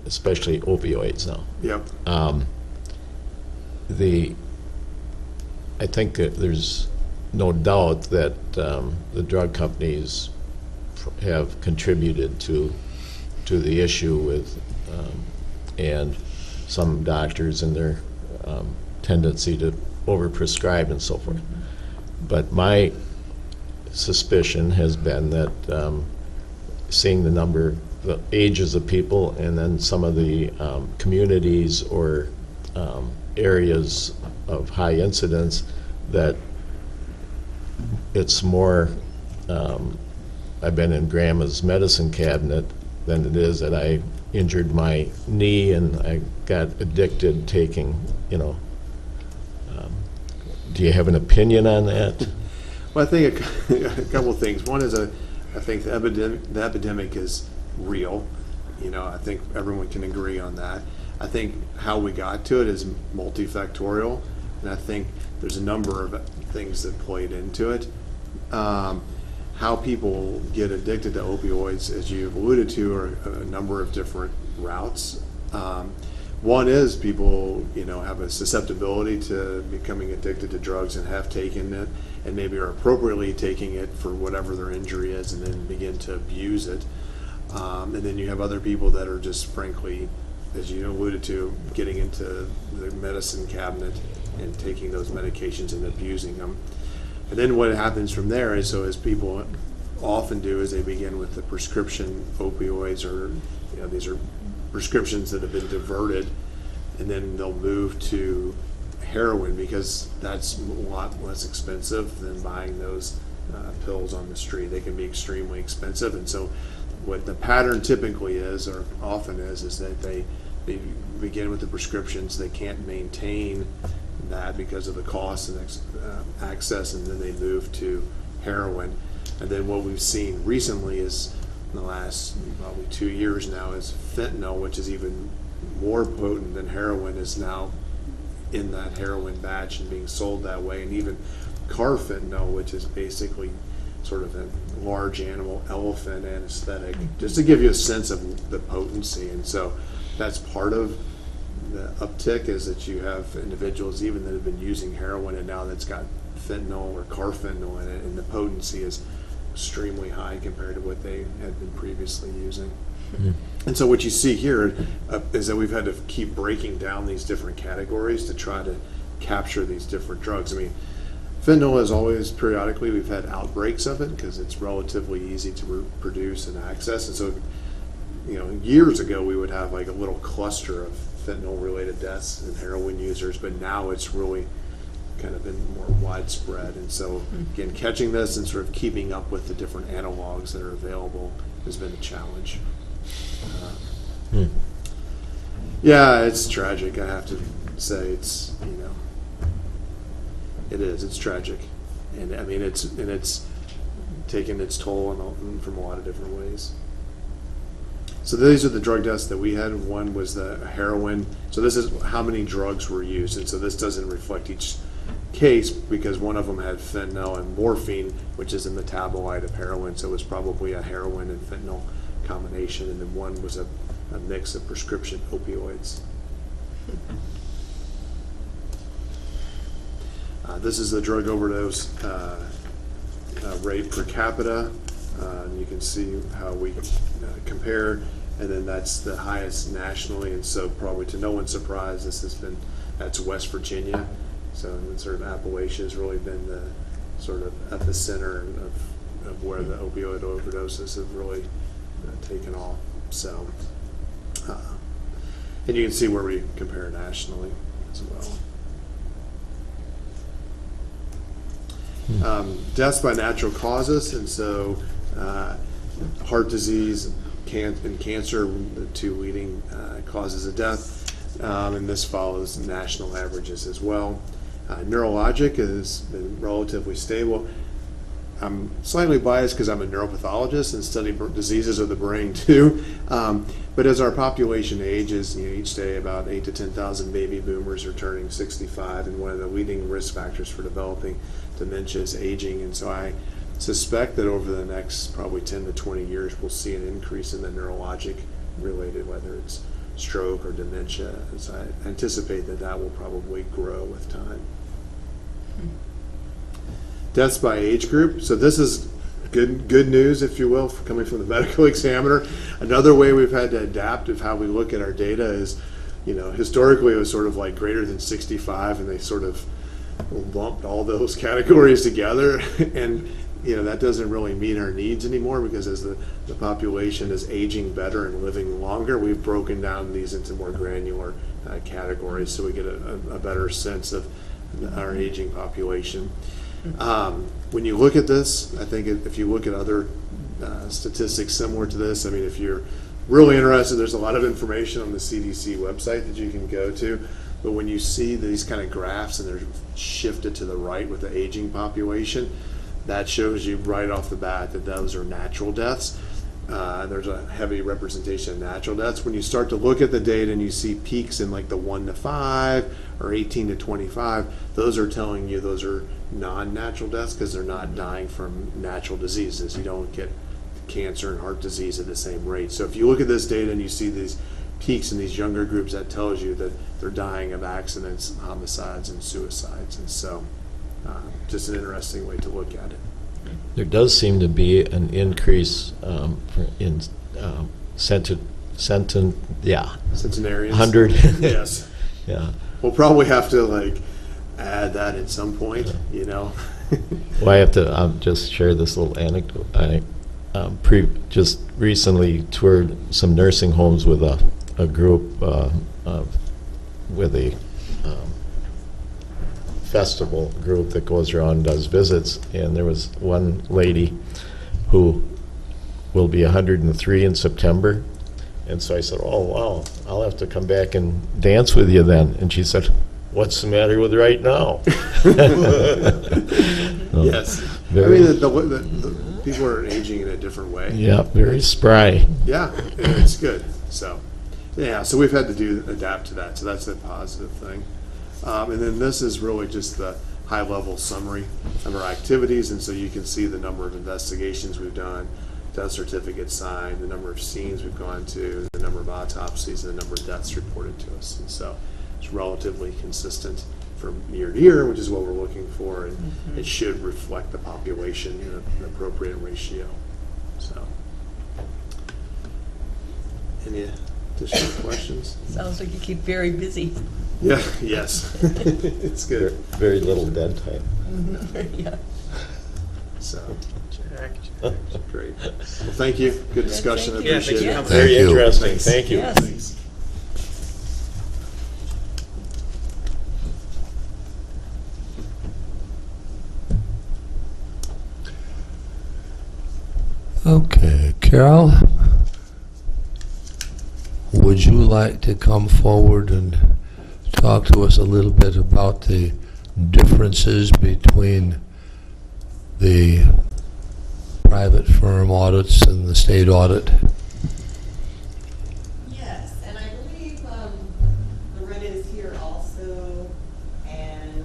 Speaker 4: especially opioids now,
Speaker 13: Yep.
Speaker 4: I think that there's no doubt that the drug companies have contributed to the issue with and some doctors and their tendency to overprescribe and so forth. But my suspicion has been that seeing the number, the ages of people, and then some of the communities or areas of high incidence, that it's more, I've been in grandma's medicine cabinet than it is that I injured my knee and I got addicted taking, do you have an opinion on that?
Speaker 13: Well, I think a couple of things. One is I think the epidemic is real. I think everyone can agree on that. I think how we got to it is multifactorial, and I think there's a number of things that played into it. How people get addicted to opioids, as you've alluded to, are a number of different routes. One is people, have a susceptibility to becoming addicted to drugs and have taken it, and maybe are appropriately taking it for whatever their injury is, and then begin to abuse it. And then you have other people that are just frankly, as you alluded to, getting into the medicine cabinet and taking those medications and abusing them. And then what happens from there is, so as people often do, is they begin with the prescription opioids, or these are prescriptions that have been diverted, and then they'll move to heroin because that's a lot less expensive than buying those pills on the street. They can be extremely expensive, and so what the pattern typically is, or often is that they begin with the prescriptions. They can't maintain that because of the cost and access, and then they move to heroin. And then what we've seen recently is, in the last probably 2 years now, is fentanyl, which is even more potent than heroin, is now in that heroin batch and being sold that way. And even carfentanyl, which is basically sort of a large animal elephant anesthetic, just to give you a sense of the potency. And so that's part of the uptick, is that you have individuals even that have been using heroin and now that's got fentanyl or carfentanyl in it, and the potency is extremely high compared to what they had been previously using. And so what you see here is that we've had to keep breaking down these different categories to try to capture these different drugs. I mean, fentanyl is always, periodically, we've had outbreaks of it because it's relatively easy to produce and access. And so, years ago we would have like a little cluster of fentanyl-related deaths in heroin users, but now it's really kind of been more widespread. And so, again, catching this and sort of keeping up with the different analogs that are available has been a challenge. Yeah, it's tragic. I have to say, it's it's tragic, and I mean it's taken its toll from a lot of different ways. So these are the drug deaths that we had. One was the heroin. So this is how many drugs were used, and so this doesn't reflect each case because one of them had fentanyl and morphine, which is a metabolite of heroin. So it was probably a heroin and fentanyl combination, and then one was a mix of prescription opioids. This is the drug overdose rate per capita. You can see how we compare, and then that's the highest nationally, and so probably to no one's surprise, that's West Virginia. So sort of Appalachia has really been the sort of epicenter of where the opioid overdoses have really taken off. So, and you can see where we compare nationally as well. Deaths by natural causes, and so heart disease and cancer, the two leading causes of death, and this follows national averages as well. Neurologic has been relatively stable. I'm slightly biased because I'm a neuropathologist and study diseases of the brain too. But as our population ages, each day about 8 to 10,000 baby boomers are turning 65, and one of the leading risk factors for developing dementia is aging. And so I suspect that over the next probably 10 to 20 years, we'll see an increase in the neurologic related, whether it's stroke or dementia. As I anticipate that will probably grow with time. Deaths by age group. So this is good news, if you will, coming from the medical examiner. Another way we've had to adapt of how we look at our data is, historically it was sort of like greater than 65, and they sort of lumped all those categories together. And that doesn't really meet our needs anymore, because as the population is aging better and living longer, we've broken down these into more granular categories, so we get a better sense of our aging population. When you look at this, I think if you look at other statistics similar to this, if you're really interested, there's a lot of information on the CDC website that you can go to. But when you see these kind of graphs and they're shifted to the right with the aging population, that shows you right off the bat that those are natural deaths. There's a heavy representation of natural deaths. When you start to look at the data and you see peaks in like the 1 to 5 or 18 to 25, those are telling you those are non-natural deaths, because they're not dying from natural diseases. You don't get cancer and heart disease at the same rate. So if you look at this data and you see these peaks in these younger groups, that tells you that they're dying of accidents, homicides, and suicides. And so just an interesting way to look at it.
Speaker 14: There does seem to be an increase in
Speaker 13: Centenarians.
Speaker 14: 100.
Speaker 13: Yes.
Speaker 14: Yeah.
Speaker 13: We'll probably have to add that at some point,
Speaker 14: Well, I have to just share this little anecdote. I just recently toured some nursing homes with a group with a festival group that goes around and does visits, and there was one lady who will be 103 in September, and so I said, "Oh wow, I'll have to come back and dance with you then." And she said, "What's the matter with right now?"
Speaker 13: Yes.
Speaker 14: Very,
Speaker 13: the people are aging in a different way.
Speaker 14: yeah, very spry.
Speaker 13: Yeah, it's good. So we've had to adapt to that. So that's a positive thing. And then this is really just the high-level summary of our activities, and so you can see the number of investigations we've done, death certificates signed, the number of scenes we've gone to, the number of autopsies, and the number of deaths reported to us. And so it's relatively consistent from year to year, which is what we're looking for, and it should reflect the population in an appropriate ratio. So, any additional questions?
Speaker 3: Sounds like you keep very busy.
Speaker 13: Yeah, yes. It's good.
Speaker 14: Very little dead time.
Speaker 3: Yeah.
Speaker 13: So, great. Well, thank you. Good discussion.
Speaker 3: thank
Speaker 13: I
Speaker 3: you.
Speaker 13: appreciate
Speaker 3: Yeah,
Speaker 13: it.
Speaker 3: thank
Speaker 14: Very
Speaker 1: Thank you.
Speaker 14: interesting.
Speaker 13: Thanks.
Speaker 14: Thank you.
Speaker 3: Yes.
Speaker 13: Thanks.
Speaker 1: Okay, Carol, would you like to come forward and talk to us a little bit about the differences between the private firm audits and the state audit?
Speaker 15: Yes, and I believe Loretta is here also, and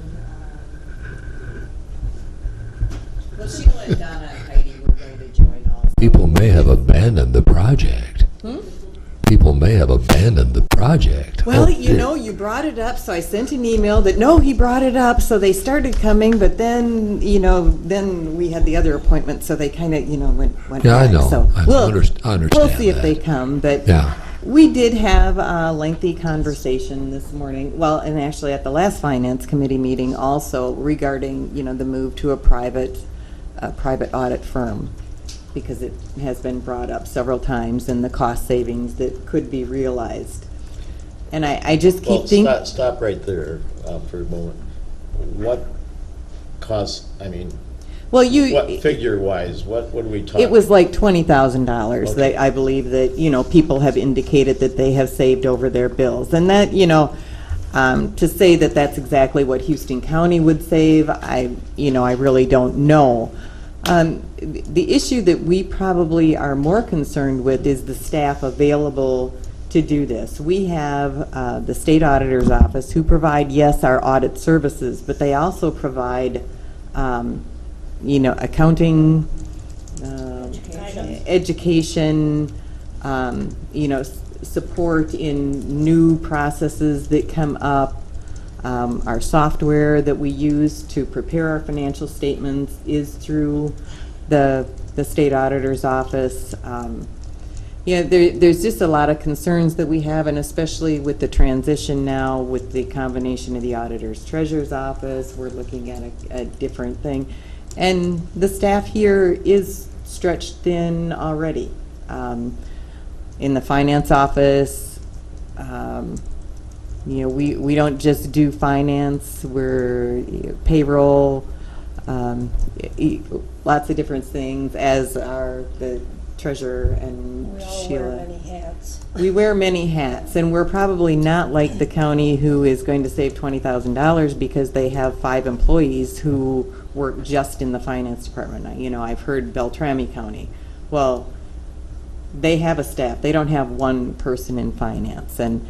Speaker 15: well, Sheila and Donna and Heidi were going to join also.
Speaker 1: People may have abandoned the project. People may have abandoned the project.
Speaker 15: Well,
Speaker 1: Oh,
Speaker 15: you
Speaker 1: dear.
Speaker 15: know, you brought it up, so I sent an email that, no, he brought it up, so they started coming, but then, then we had the other appointment, so they kind of, went
Speaker 1: Yeah, I
Speaker 15: back.
Speaker 1: know.
Speaker 15: So
Speaker 1: I
Speaker 15: we'll
Speaker 1: understand
Speaker 15: see if
Speaker 1: that.
Speaker 15: they come, but
Speaker 1: Yeah.
Speaker 15: we did have a lengthy conversation this morning, well, and actually at the last Finance Committee meeting also regarding, the move to a private audit firm, because it has been brought up several times, and the cost savings that could be realized. And I just keep
Speaker 14: Well,
Speaker 15: thinking.
Speaker 14: stop right there for a moment. What cost,
Speaker 15: Well,
Speaker 14: what figure-wise, what are we talking?
Speaker 15: it was like $20,000.
Speaker 14: Okay.
Speaker 15: I believe that, people have indicated that they have saved over their bills. And that, To say that that's exactly what Houston County would save, I really don't know. The issue that we probably are more concerned with is the staff available to do this. We have the state auditor's office who provide, yes, our audit services, but they also provide, accounting, education, support in new processes that come up. Our software that we use to prepare our financial statements is through the state auditor's office. There's just a lot of concerns that we have, and especially with the transition now with the combination of the auditor's treasurer's office, we're looking at a different thing. And the staff here is stretched thin already. In the finance office, we don't just do finance, we're payroll, lots of different things, as are the treasurer and Sheila.
Speaker 12: We all wear many hats.
Speaker 15: We wear many hats, and we're probably not like the county who is going to save $20,000 because they have 5 employees who work just in the finance department. I've heard Beltrami County. Well, they have a staff. They don't have one person in finance. And,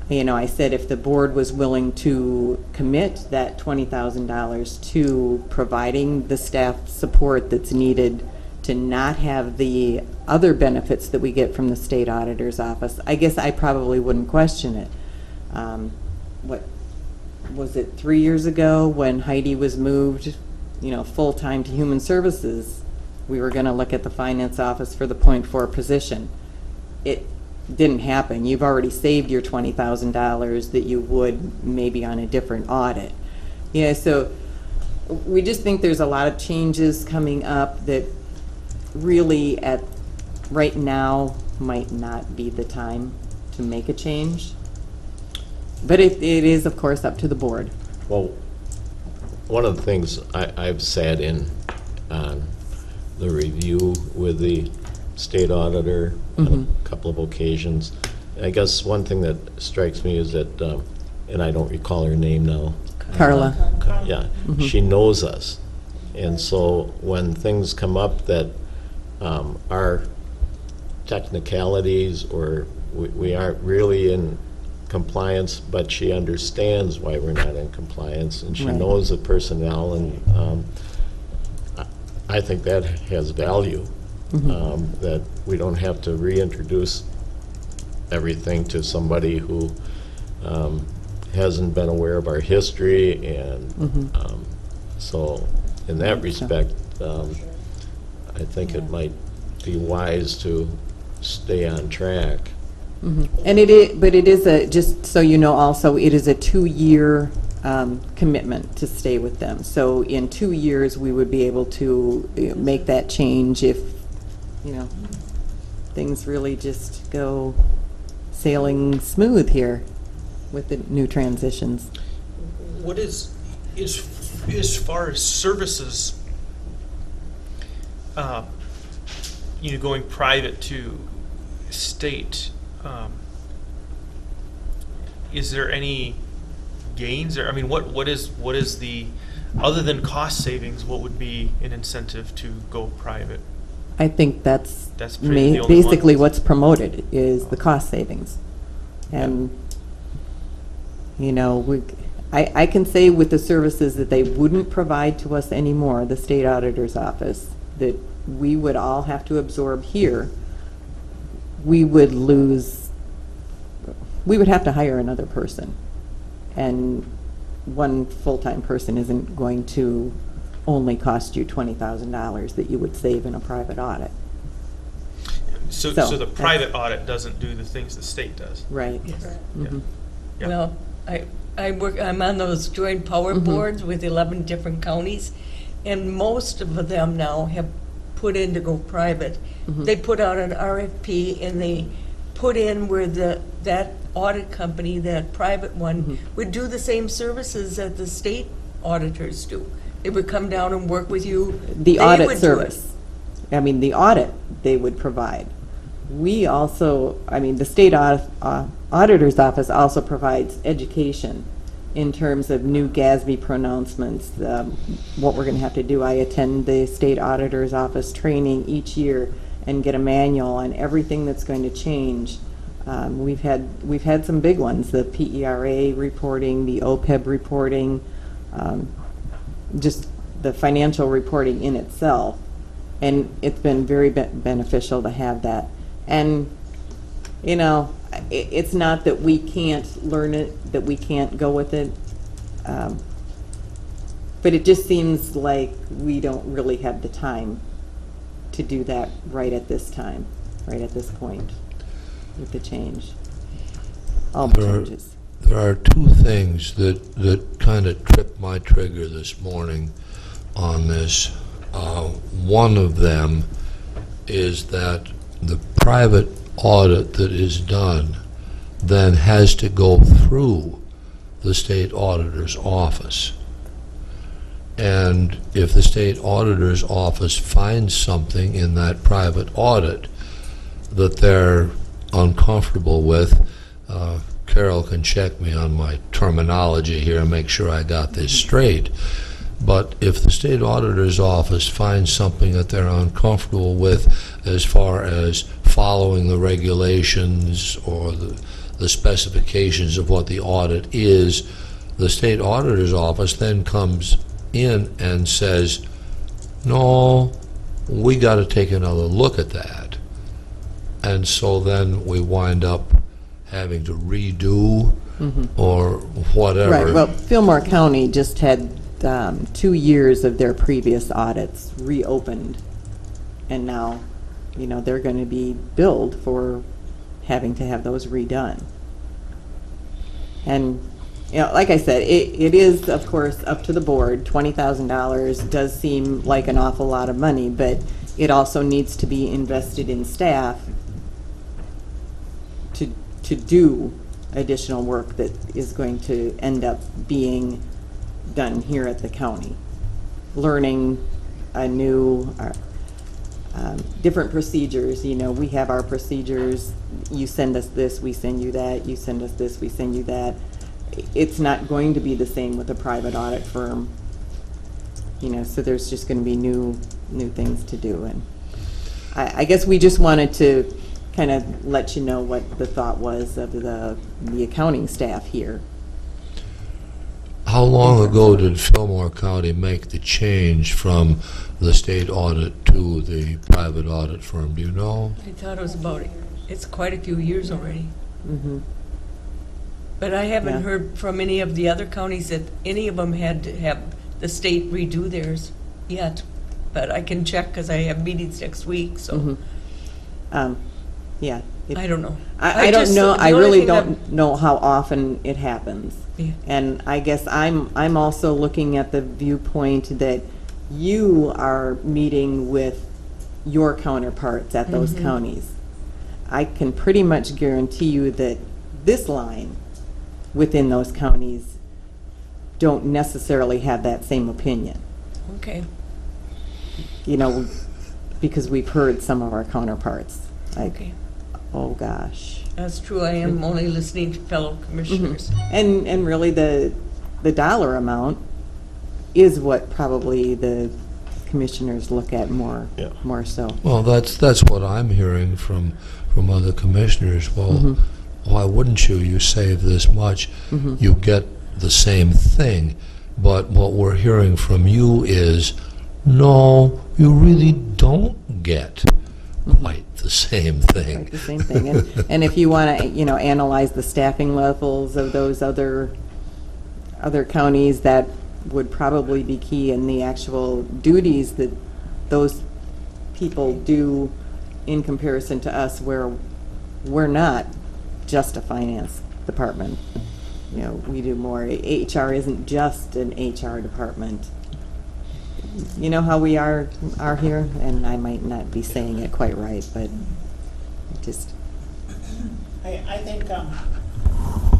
Speaker 15: I said if the board was willing to commit that $20,000 to providing the staff support that's needed to not have the other benefits that we get from the state auditor's office, I guess I probably wouldn't question it. What was it, 3 years ago when Heidi was moved, full-time to Human Services, we were going to look at the finance office for the .4 position. It didn't happen. You've already saved your $20,000 that you would maybe on a different audit. So we just think there's a lot of changes coming up that really right now might not be the time to make a change. But it is, of course, up to the board.
Speaker 14: Well, one of the things I've sat in on the review with the state auditor on a couple of occasions. I guess one thing that strikes me is that, and I don't recall her name now.
Speaker 15: Carla.
Speaker 14: Yeah, she knows us. And so when things come up that are technicalities or we aren't really in compliance, but she understands why we're not in compliance, and she knows the personnel, and I think that has value, that we don't have to reintroduce everything to somebody who hasn't been aware of our history, and so in that respect, I think it might be wise to stay on track.
Speaker 15: And it is just so you know also, it is a 2-year commitment to stay with them. So in 2 years, we would be able to make that change if, things really just go sailing smooth here with the new transitions.
Speaker 2: What is as far as services, going private to state, is there any gains, or what is the, other than cost savings, what would be an incentive to go private?
Speaker 15: I think that's
Speaker 2: the only
Speaker 15: basically
Speaker 2: one.
Speaker 15: what's promoted is the cost savings. And, I can say with the services that they wouldn't provide to us anymore, the state auditor's office, that we would all have to absorb here, we would have to hire another person. And one full-time person isn't going to only cost you $20,000 that you would save in a private audit.
Speaker 2: So the private audit doesn't do the things the state does.
Speaker 15: Right.
Speaker 2: Yeah.
Speaker 3: Well, I'm on those joint power boards with 11 different counties, and most of them now have put in to go private. They put out an RFP and they put in where that audit company, that private one, would do the same services that the state auditors do. They would come down and work with you.
Speaker 15: The
Speaker 3: They
Speaker 15: audit
Speaker 3: would do
Speaker 15: service. The audit they would provide. we also, I mean, the state auditor's office also provides education in terms of new GASB pronouncements, what we're going to have to do. I attend the state auditor's office training each year and get a manual on everything that's going to change. We've had some big ones, the PERA reporting, the OPEB reporting, just the financial reporting in itself. And it's been very beneficial to have that. And, you know, it's not that we can't learn it, that we can't go with it. But it just seems like we don't really have the time to do that right at this time, right at this point with the change. All the changes.
Speaker 1: There are two things that kind of tripped my trigger this morning on this. One of them is that the private audit that is done then has to go through the state auditor's office. And if the state auditor's office finds something in that private audit that they're uncomfortable with, Carol can check me on my terminology here and make sure I got this straight. But if the state auditor's office finds something that they're uncomfortable with as far as following the regulations or the specifications of what the audit is, the state auditor's office then comes in and says, no, we got to take another look at that. And so then we wind up having to redo or whatever.
Speaker 15: Right, well, Fillmore County just had 2 years of their previous audits reopened, and now, you know, they're going to be billed for having to have those redone. And, you know, like I said, it is, of course, up to the board. $20,000 does seem like an awful lot of money, but it also needs to be invested in staff to do additional work that is going to end up being done here at the county. Learning a new, different procedures. You know, we have our procedures. You send us this, we send you that. You send us this, we send you that. It's not going to be the same with a private audit firm. You know, so there's just going to be new things to do. And I guess we just wanted to kind of let you know what the thought was of the accounting staff here.
Speaker 1: How long ago did Fillmore County make the change from the state audit to the private audit firm? Do you know?
Speaker 3: I thought it was it's quite a few years already.
Speaker 15: Mm-hmm.
Speaker 3: But I haven't heard from any of the other counties that any of them had to have the state redo theirs yet. But I can check because I have meetings next week, so.
Speaker 15: Yeah.
Speaker 3: I don't know.
Speaker 15: I don't know. I really don't know how often it happens.
Speaker 3: Yeah.
Speaker 15: And I guess I'm also looking at the viewpoint that you are meeting with your counterparts at those counties. I can pretty much guarantee you that this line within those counties don't necessarily have that same opinion.
Speaker 3: Okay.
Speaker 15: You know, because we've heard some of our counterparts. Like,
Speaker 3: Okay.
Speaker 15: oh gosh.
Speaker 3: That's true. I am only listening to fellow commissioners.
Speaker 15: And really the dollar amount is what probably the commissioners look at more so.
Speaker 1: Well, that's what I'm hearing from other commissioners. Well, why wouldn't you? You save this much, you get the same thing. But what we're hearing from you is, no, you really don't get quite the same thing.
Speaker 15: Right, the same thing. And if you want to, you know, analyze the staffing levels of those other counties, that would probably be key in the actual duties that those people do in comparison to us, where we're not just a finance department. You know, we do more. HR isn't just an HR department. You know how we are here, and I might not be saying it quite right, but just.
Speaker 16: I think,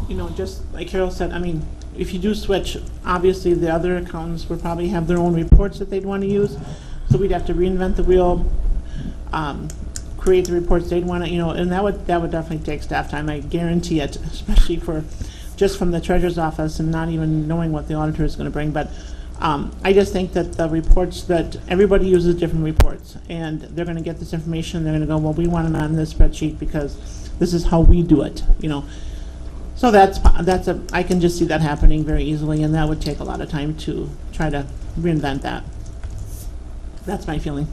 Speaker 16: you know, just like Carol said, I mean, if you do switch, obviously the other accountants would probably have their own reports that they'd want to use, so we'd have to reinvent the wheel, create the reports they'd want to, and that would definitely take staff time, I guarantee it, especially just from the treasurer's office and not even knowing what the auditor is going to bring. But I just think that the reports, that everybody uses different reports, and they're going to get this information, they're going to go, well, we want them on this spreadsheet because this is how we do it, So I can just see that happening very easily, and that would take a lot of time to try to reinvent that. That's my feeling.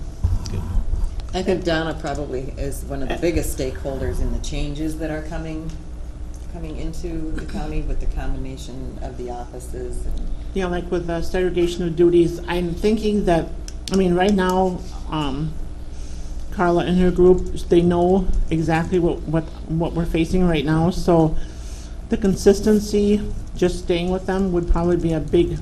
Speaker 15: I think Donna probably is one of the biggest stakeholders in the changes that are coming into the county with the combination of the offices.
Speaker 16: Like with the segregation of duties, I'm thinking that, right now, Carla and her group, they know exactly what we're facing right now, so the consistency, just staying with them would probably be a big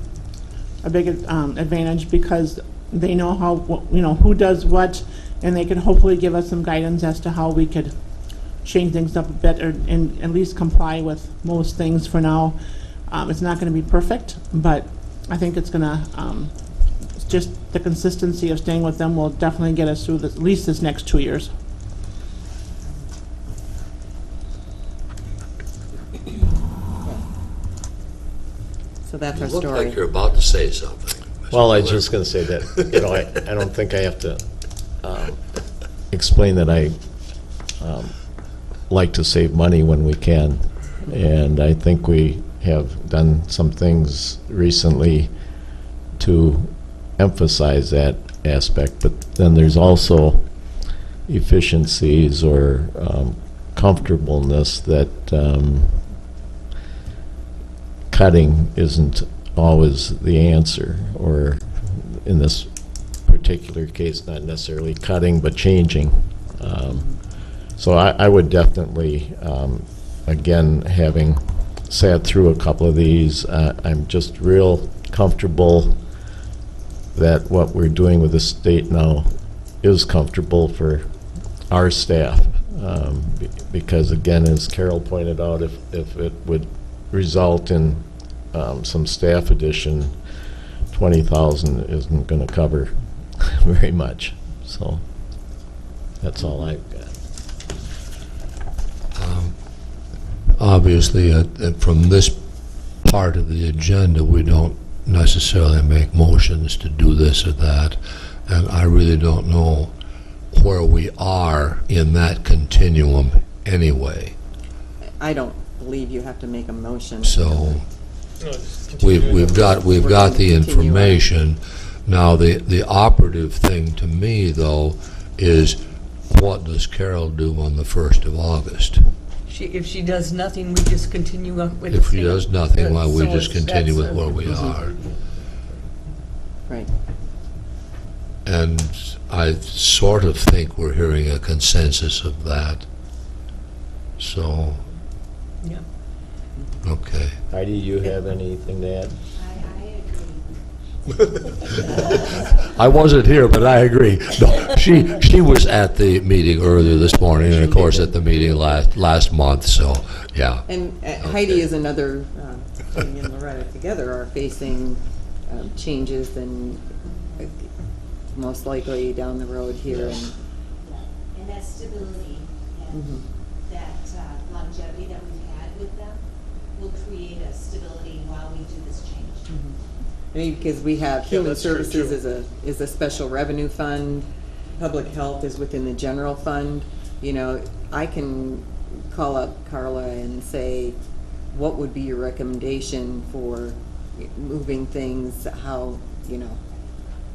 Speaker 16: advantage, because they know how, who does what, and they can hopefully give us some guidance as to how we could change things up a bit, and at least comply with most things for now. It's not going to be perfect, but I think it's going to, just the consistency of staying with them will definitely get us through at least this next 2 years.
Speaker 15: So that's
Speaker 1: You
Speaker 15: our
Speaker 1: look
Speaker 15: story.
Speaker 1: like you're about to say something.
Speaker 14: Well, I was just going to say that, I don't think I have to explain that I like to save money when we can. And I think we have done some things recently to emphasize that aspect. But then there's also efficiencies or comfortableness that cutting isn't always the answer, or in this particular case, not necessarily cutting, but changing. So I would definitely, again, having sat through a couple of these, I'm just real comfortable that what we're doing with the state now is comfortable for our staff. Because again, as Carol pointed out, if it would result in some staff addition, 20,000 isn't going to cover very much. So that's all I've got.
Speaker 1: Obviously, from this part of the agenda, we don't necessarily make motions to do this or that, and I really don't know where we are in that continuum anyway.
Speaker 15: I don't believe you have to make a motion.
Speaker 1: So we've got the information. Now the operative thing to me, though, is what does Carol do on the 1st of August?
Speaker 3: If she does nothing, we just continue on with.
Speaker 1: If she does nothing, well, we
Speaker 3: so
Speaker 1: just continue with
Speaker 3: that's
Speaker 1: where we are.
Speaker 15: Right.
Speaker 1: And I sort of think we're hearing a consensus of that. So,
Speaker 3: Yeah.
Speaker 1: okay.
Speaker 14: Heidi, you have anything to add?
Speaker 1: I wasn't here, but I agree. No, she was at the meeting earlier this morning, and of course at the meeting last month. So, yeah.
Speaker 15: And Heidi is another, Heidi and Loretta together are facing changes and most likely down the road here.
Speaker 6: And that stability and that longevity that we've had with them will create a stability while we do this change.
Speaker 15: I mean, because we have human services is a special revenue fund, public health is within the general fund. I can call up Carla and say, what would be your recommendation for moving things, how,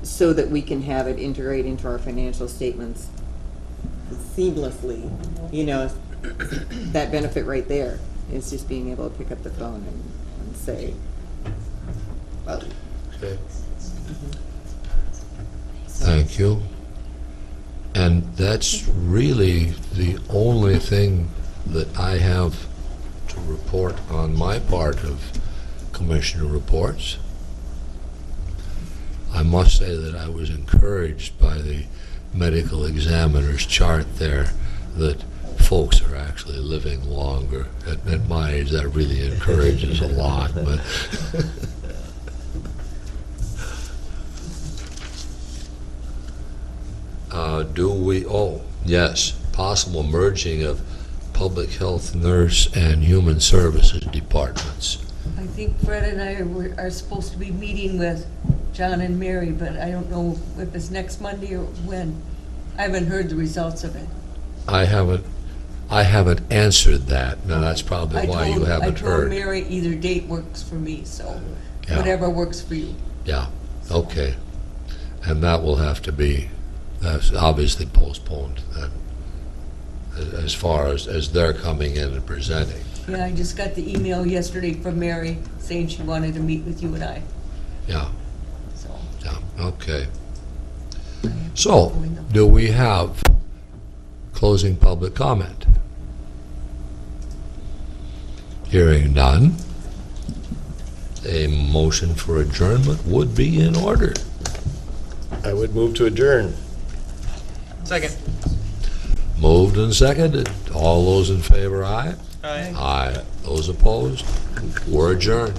Speaker 15: so that we can have it integrate into our financial statements seamlessly. That benefit right there is just being able to pick up the phone and say, well.
Speaker 1: Okay. Thank you. And that's really the only thing that I have to report on my part of Commissioner reports. I must say that I was encouraged by the medical examiner's chart there that folks are actually living longer. At my age, that really encourages a lot. But do we, oh, yes, possible merging of public health, nurse, and human services departments.
Speaker 3: I think Fred and I are supposed to be meeting with John and Mary, but I don't know if it's next Monday or when. I haven't heard the results of it.
Speaker 1: I haven't answered that. Now, that's probably why you haven't
Speaker 3: I told
Speaker 1: heard.
Speaker 3: Mary either date works for me, so
Speaker 1: Yeah.
Speaker 3: whatever works for you.
Speaker 1: Yeah, okay. And that will have to be, that's obviously postponed then, as far as they're coming in and presenting.
Speaker 3: Yeah, I just got the email yesterday from Mary saying she wanted to meet with you and I,
Speaker 1: Yeah,
Speaker 3: so.
Speaker 1: yeah, okay. So, do we have closing public comment? Hearing none, a motion for adjournment would be in order.
Speaker 14: I would move to adjourn.
Speaker 2: Second.
Speaker 1: Moved and seconded. All those in favor, aye?
Speaker 2: Aye.
Speaker 1: Aye. Those opposed? We're adjourned.